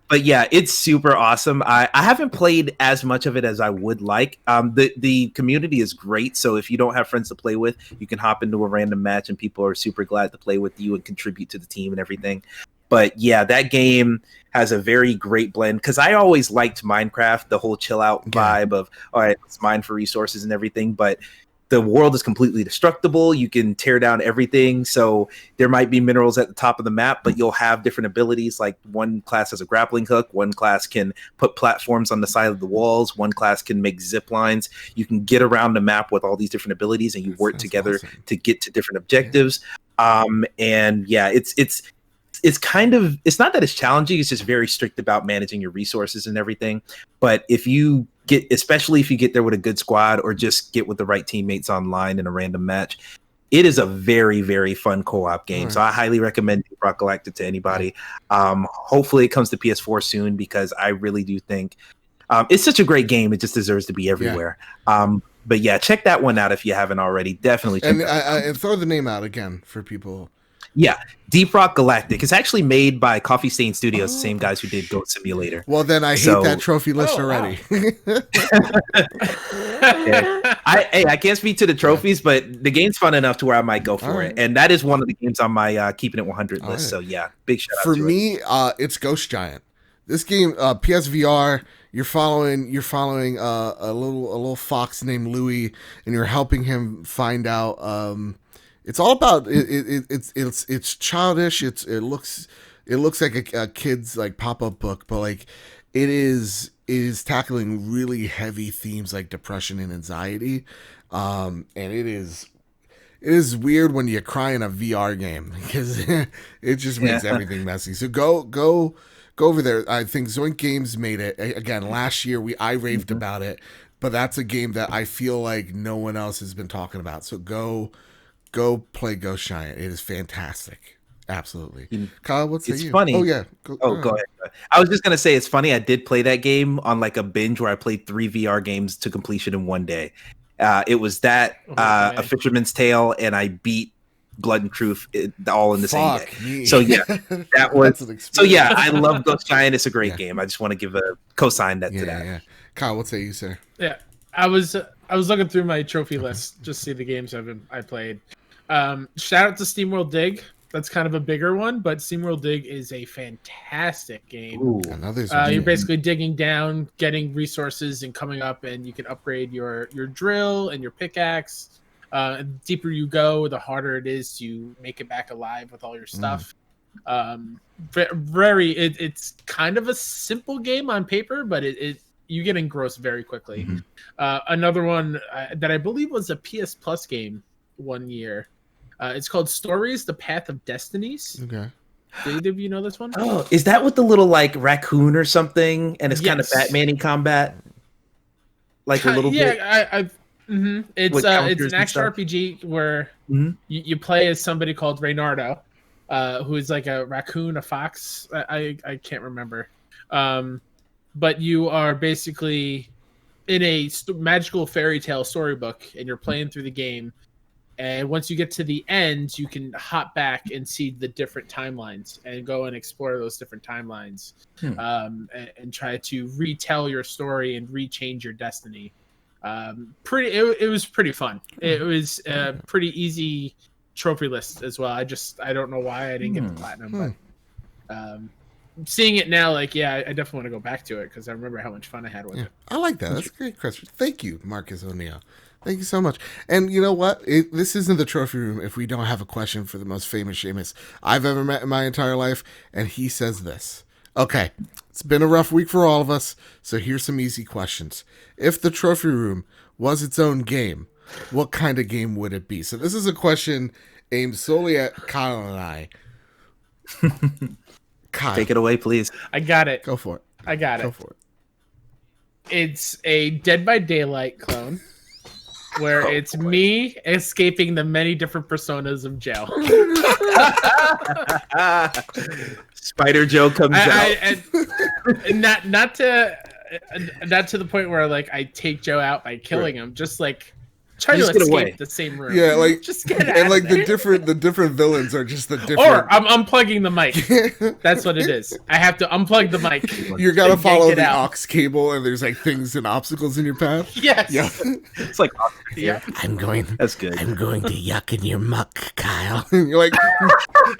But yeah, it's super awesome. I haven't played as much of it as I would like. The community is great, so if you don't have friends to play with, you can hop into a random match, and people are super glad to play with you and contribute to the team and everything. But yeah, that game has a very great blend, because I always liked Minecraft, the whole chill out vibe of, all right, let's mine for resources and everything, but the world is completely destructible. You can tear down everything. So there might be minerals at the top of the map, but you'll have different abilities. Like one class has a grappling hook. One class can put platforms on the side of the walls. One class can make zip lines. You can get around the map with all these different abilities, and you work together to get to different objectives. And yeah, it's kind of, it's not that it's challenging. It's just very strict about managing your resources and everything. But especially if you get there with a good squad, or just get with the right teammates online in a random match, it is a very, very fun co-op game. Right. So I highly recommend Deep Rock Galactic to anybody. Hopefully it comes to PS4 soon, because I really do think it's such a great game. It just deserves to be everywhere. Yeah. But yeah, check that one out if you haven't already. Definitely check and throw the name out again for people. Yeah, Deep Rock Galactic. It's actually made by Coffee Stain Studios, the same guys who did Goat Simulator. Well, then I hate that trophy list already. I can't speak to the trophies, but the game's fun enough to where I might go for it. And that is one of the games on my Keeping It 100 list. Right. So yeah, big shout out to it. For me, it's Ghost Giant. This game, PSVR, you're following a little fox named Louis, and you're helping him find out. It's all about it's childish. It looks like a kid's like pop-up book, but like it is tackling really heavy themes like depression and anxiety. And it is weird when you cry in a VR game, because it just makes everything messy. So go over there. I think Zoink Games made it again last year. I raved about it, but that's a game that I feel like no one else has been talking about. So go play Ghost Giant. It is fantastic. Absolutely. Kyle, what's it? It's funny. Oh, yeah. Go ahead. I was just going to say, it's funny. I did play that game on like a binge where I played 3 VR games to completion in one day. It was that, A Fisherman's Tale, and I beat Blood and Truth all in the same day. Me. So yeah, that was. So yeah, I love Ghost Giant. It's a great game. I just want to give a cosign to that. Yeah. Kyle, what's it you, sir? Yeah. I was looking through my trophy list, just to see the games I played. Shout out to Steamworld Dig. That's kind of a bigger one, but Steamworld Dig is a fantastic game. Ooh, you're basically digging down, getting resources, and coming up, and you can upgrade your drill and your pickaxe. The deeper you go, the harder it is to make it back alive with all your stuff. It's kind of a simple game on paper, but you get engrossed very quickly. Another one that I believe was a PS Plus game one year. It's called Stories: The Path of Destinies. Okay. Do either of you know this one? Oh, is that with the little like raccoon or something? And it's kind of Batman-y combat, like a little bit. Yeah, it's an action RPG where you play as somebody called Reynardo, who is like a raccoon, a fox. I can't remember. But you are basically in a magical fairy tale storybook, and you're playing through the game. And once you get to the end, you can hop back and see the different timelines and go and explore those different timelines, and try to retell your story and rechange your destiny. It was pretty fun. It was a pretty easy trophy list as well. I don't know why I didn't get the platinum, but seeing it now, like, yeah, I definitely want to go back to it because I remember how much fun I had with it. I like that. That's a great question. Thank you, Marcus O'Neill. Thank you so much. And you know what? This isn't the trophy room if we don't have a question for the most famous Seamus I've ever met in my entire life. And he says this. Okay, it's been a rough week for all of us, so here's some easy questions. If the trophy room was its own game, what kind of game would it be? So this is a question aimed solely at Kyle and I. Kyle, Take it away, please. I got it. go for it. I got Go it. for it. It's a Dead by Daylight clone where it's me escaping the many different personas of Joe. Spider Joe comes out. And not to the point where like I take Joe out by killing him, just like try Just to get away. escape the same room. Yeah, like just get out. and like of there. the different villains are just the different. Or I'm unplugging the mic. That's what it is. I have to unplug the mic. You gotta and follow yank it the out. aux cable, and there's like things and obstacles in your path. Yes. Yeah, It's like Yeah. I'm going that's good. going to yuck in your muck, Kyle. And you're like,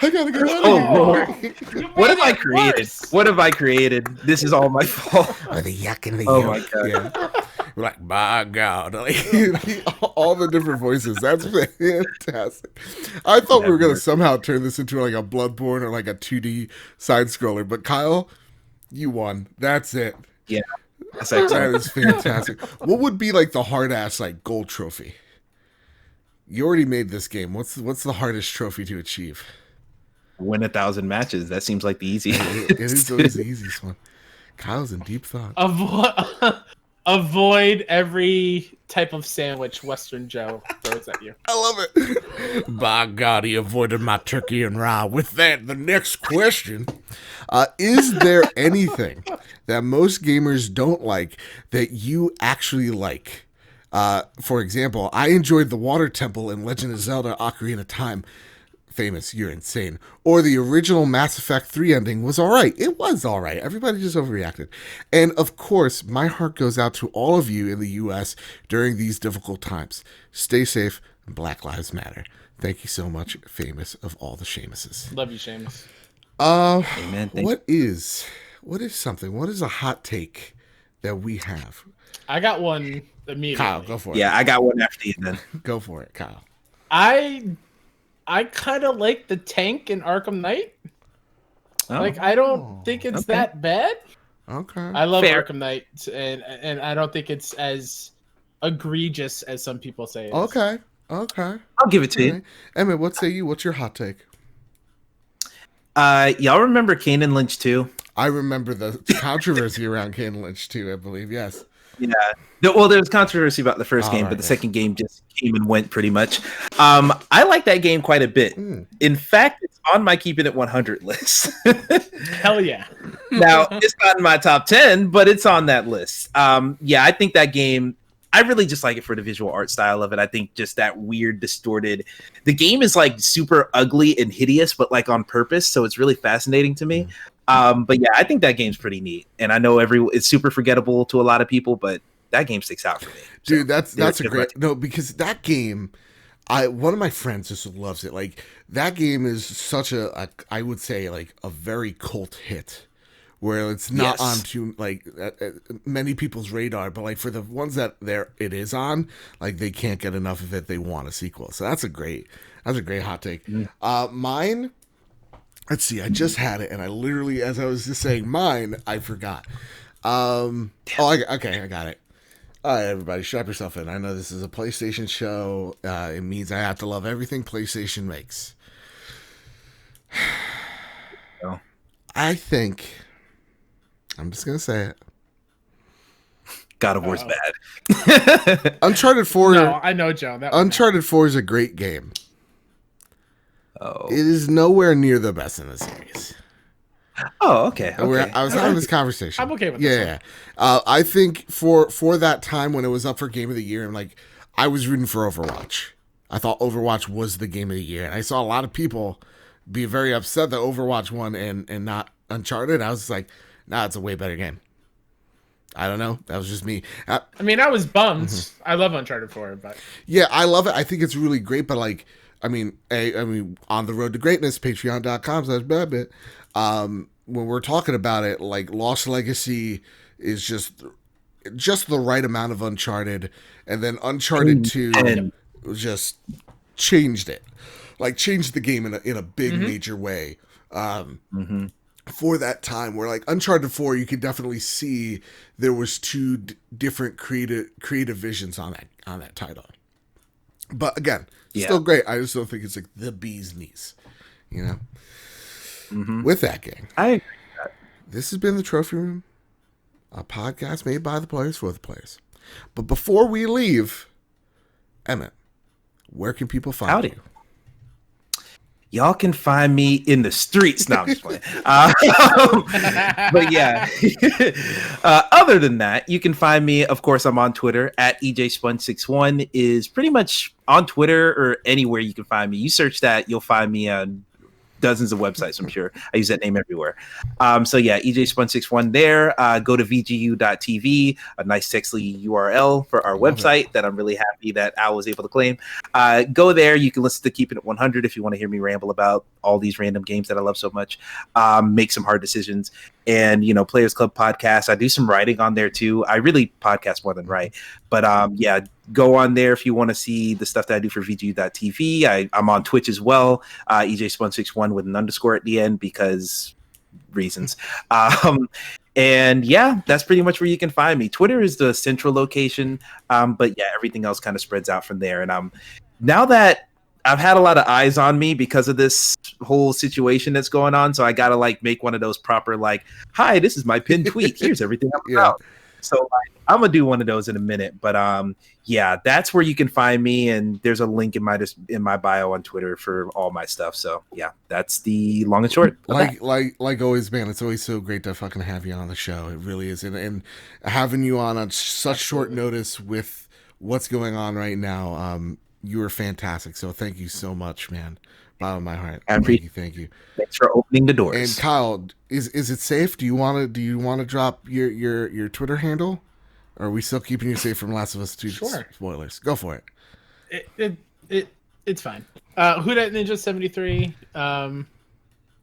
I gotta get out of Oh here. Lord, what have I created? worse. What have I created? This is all my fault. Or the yuck in the Oh yuck. my God. Yeah. We're like, my God. Like, all the different voices. That's fantastic. I thought we were going to somehow turn this into like a Bloodborne or like a 2D side scroller, but Kyle, you won. That's it. Yeah, that's That excellent. is fantastic. What would be like the hard ass like gold trophy? You already made this game. What's the hardest trophy to achieve? Win 1,000 matches. That seems like the easiest. It is always the easiest one. Kyle's in deep thought. Avoid every type of sandwich Western Joe throws at you. I love it. By God, he avoided my turkey and rye. With that, the next question. Is there anything that most gamers don't like that you actually like? For example, I enjoyed the water temple in Legend of Zelda Ocarina of Time. Famous, you're insane. Or the original Mass Effect 3 ending was alright. It was alright. Everybody just overreacted. And of course, my heart goes out to all of you in the US during these difficult times. Stay safe and Black Lives Matter. Thank you so much, famous of all the Seamuses. Love you, Seamus. Amen. What is something? What is a hot take that we have? I got one immediately. Kyle, go for it. Yeah, I got one after you then. Go for it, Kyle. I kind of like the tank in Arkham Knight. Oh. Like, I don't think it's Okay. that bad. Okay. I love Fair. Arkham Knight, and I don't think it's as egregious as some people say it is. Okay. Okay. I'll give it to you. Alright. Emmett, what say you? What's your hot take? Y'all remember Kane and Lynch 2? I remember the controversy around Kane Lynch too, I believe. Yes. Yeah. Well, there was controversy about the first game, right, but the yeah. second game just came and went pretty much. I like that game quite a bit. In fact, it's on my keeping it 100 list. Hell yeah. Now, it's not in my top 10, but it's on that list. Yeah, I think that game, I really just like it for the visual art style of it. I think just that weird, distorted. The game is like super ugly and hideous, but like on purpose. So it's really fascinating to me. But yeah, I think that game's pretty neat. And I know it's super forgettable to a lot of people, but that game sticks out for me. Dude, that's a it's great no, because that game, one of my friends just loves it. Like that game is such a I would say like a very cult hit, where it's not Yes. on too like many people's radar, but like for the ones that it is on, like they can't get enough of it. They want a sequel. So that's a great hot take. Mine. Let's see. I just had it, and I literally, as I was just saying mine, I forgot. Okay, I got it. All right, everybody, strap yourself in. I know this is a PlayStation show. It means I have to love everything PlayStation makes. Oh. I think I'm just gonna say it. God of War's bad. Uncharted 4. No, I know, Joe. That one. Uncharted 4 is a great game. Oh. It is nowhere near the best in the series. Oh, okay. I was having this conversation. I'm okay with this Yeah. I think for that time when it was up for Game of the Year, and like I was rooting for Overwatch. I thought Overwatch was the Game of the Year, and I saw a lot of people be very upset that Overwatch won and not Uncharted. I was just like, nah, it's a way better game. I don't know. That was just me. I mean, I was bummed. I love Uncharted 4, but Yeah, I love it. I think it's really great, but like, I mean, on the road to greatness, patreon.com/badbit. when we're talking about it, like Lost Legacy is just the right amount of Uncharted, and then Uncharted 2 And just changed it, like changed the game in a big major way. For that time, where like Uncharted 4, you could definitely see there was two different creative visions on that title. But again, still great. I just don't think it's like the bee's knees, you know. With that, gang, I this has been the Trophy Room, a podcast made by the players for the players. But before we leave, Emmett, where can people find you? Y'all can find me in the streets. No, I'm just playing. But yeah, other than that, you can find me. Of course, I'm on Twitter at EJSpun61. Is pretty much on Twitter or anywhere you can find me. You search that, you'll find me on dozens of websites. I'm sure I use that name everywhere. So yeah, EJSpun61 there. Go to VGU.tv, a nice sexy URL for our website that I'm really happy that Al was able to claim. Go there. You can listen to Keeping It 100 if you want to hear me ramble about all these random games that I love so much. Make some hard decisions. And, Players Club podcast. I do some writing on there too. I really podcast more than write. But yeah, go on there if you want to see the stuff that I do for VGU.tv. I'm on Twitch as well, EJSpun61 with an underscore at the end because reasons. And yeah, that's pretty much where you can find me. Twitter is the central location, but yeah, everything else kind of spreads out from there. And now that I've had a lot of eyes on me because of this whole situation that's going on, so I gotta make one of those proper hi, this is my pinned tweet. Here's everything I'm about. So I'm gonna do one of those in a minute, but yeah, that's where you can find me, and there's a link in my bio on Twitter for all my stuff. So yeah, that's the long and short. Like always, man, it's always so great to fucking have you on the show. It really is, and having you on such short notice with what's going on right now, you were fantastic. So thank you so much, man. Bottom of my heart. Thank you. Thanks for opening the doors. And Kyle, is it safe? Do you want to drop your Twitter handle? Or are we still keeping you safe from Last of Us 2 spoilers? Go for it. It's fine. Whodat Ninja 73.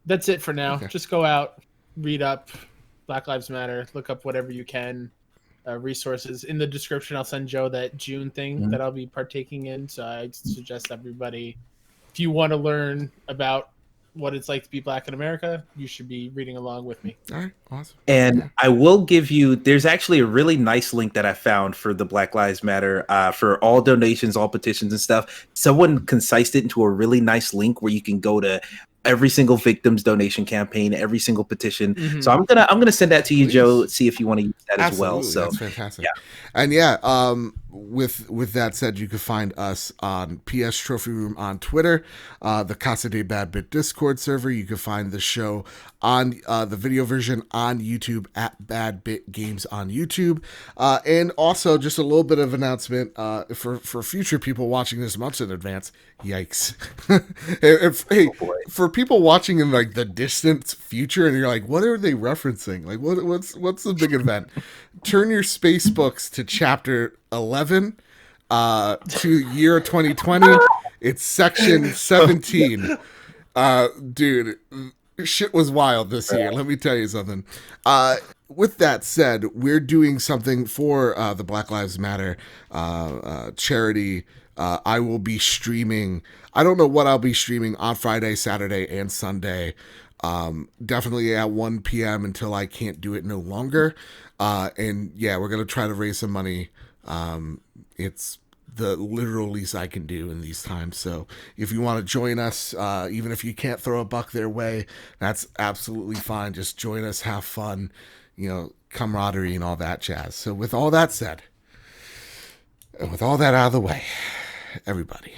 That's it for now. Okay. Just go out, read up Black Lives Matter, look up whatever you can. Resources in the description. I'll send Joe that June thing that I'll be partaking in. So I suggest everybody, if you want to learn about what it's like to be Black in America, you should be reading along with me. All right, awesome. And I will give you, there's actually a really nice link that I found for the Black Lives Matter, for all donations, all petitions and stuff. Someone concised it into a really nice link where you can go to every single victim's donation campaign, every single petition. Mm-hmm. So I'm gonna send that to you, Joe. See if you want to use that as well. So that's fantastic. Yeah. And yeah, with that said, you can find us on PS Trophy Room on Twitter, the Casa de Bad Bit Discord server. You can find the show on the video version on YouTube at Bad Bit Games on YouTube, and also just a little bit of announcement for future people watching this months in advance. Yikes! For people watching in the distant future, and you're like, what are they referencing? Like, what's the big event? Turn your space books to chapter 11, to year 2020. It's section 17. Dude, shit was wild this year. Let me tell you something. With that said, we're doing something for the Black Lives Matter charity. I will be streaming. I don't know what I'll be streaming on Friday, Saturday, and Sunday. Definitely at 1 p.m. until I can't do it no longer. And yeah, we're going to try to raise some money. It's the literal least I can do in these times. So if you want to join us, even if you can't throw a buck their way, that's absolutely fine. Just join us, have fun, camaraderie and all that jazz. So with all that said, and with all that out of the way, everybody,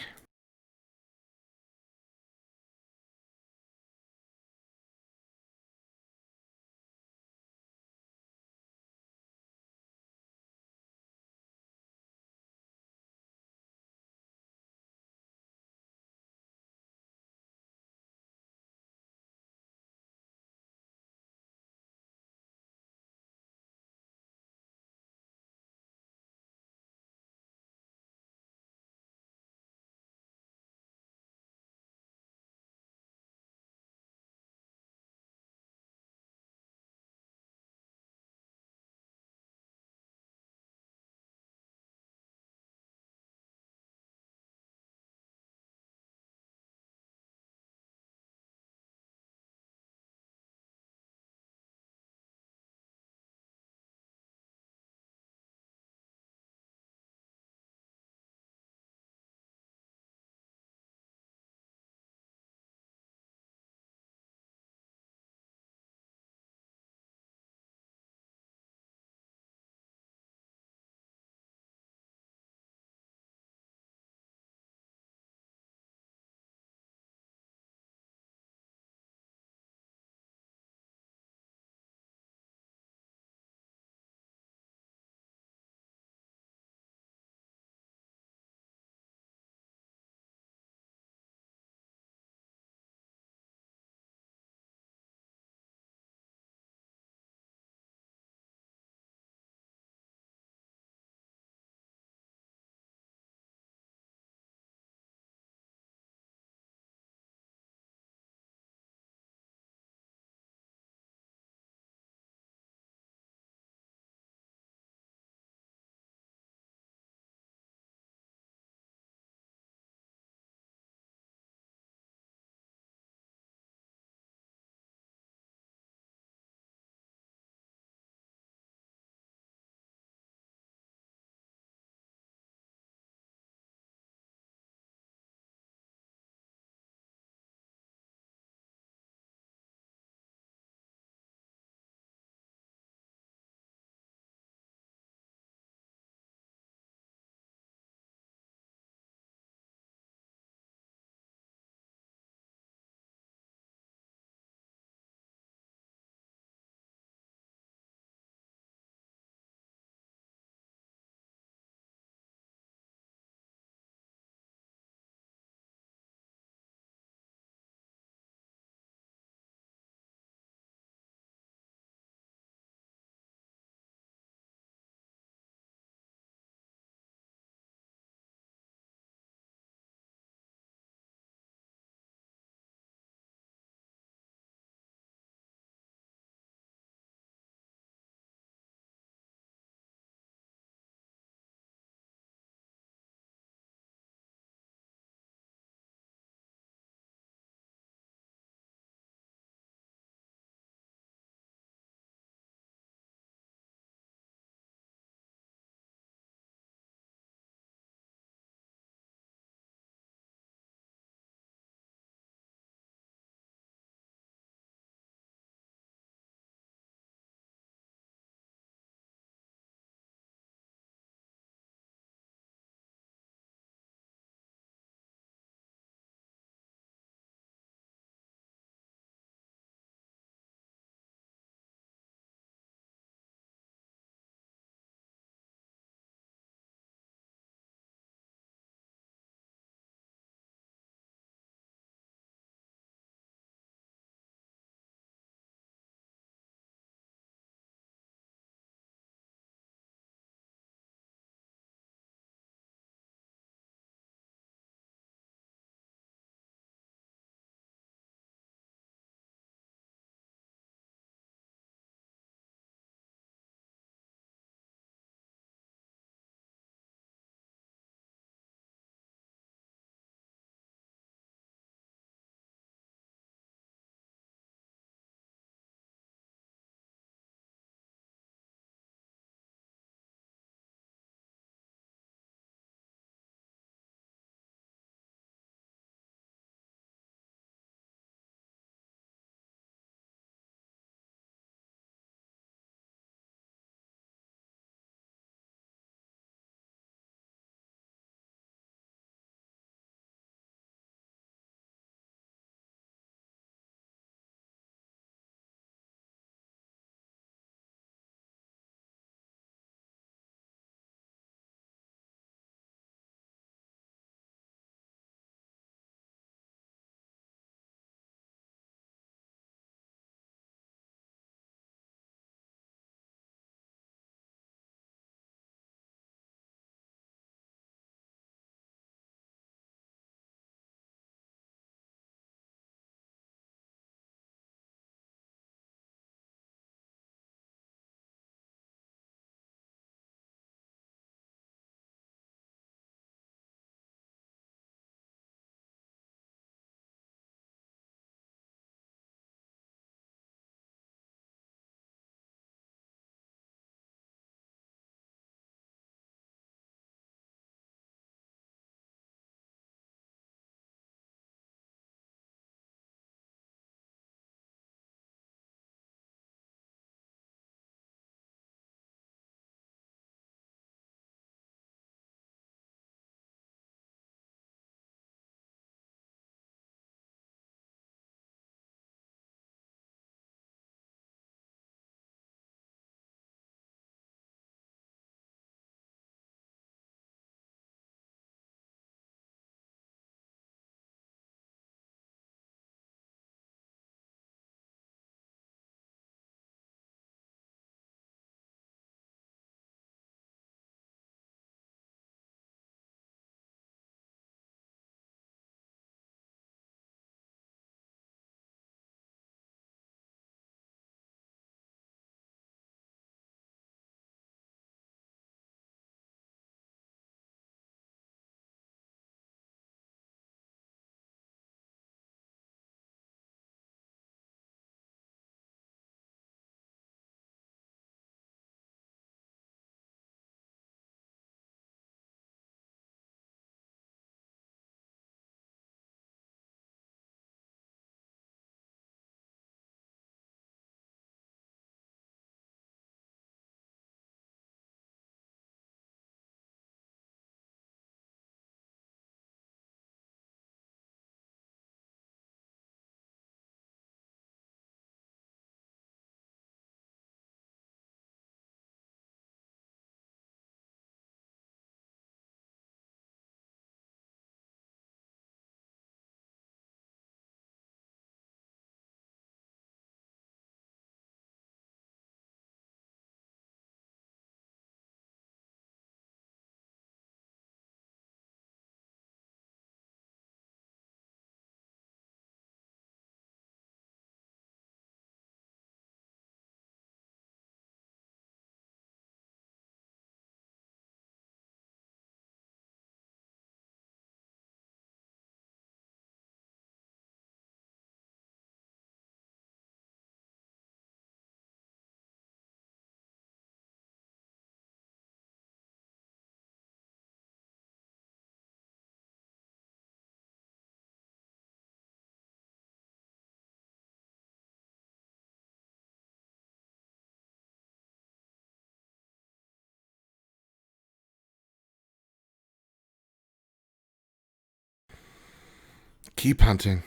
keep hunting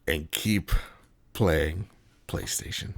and keep playing PlayStation.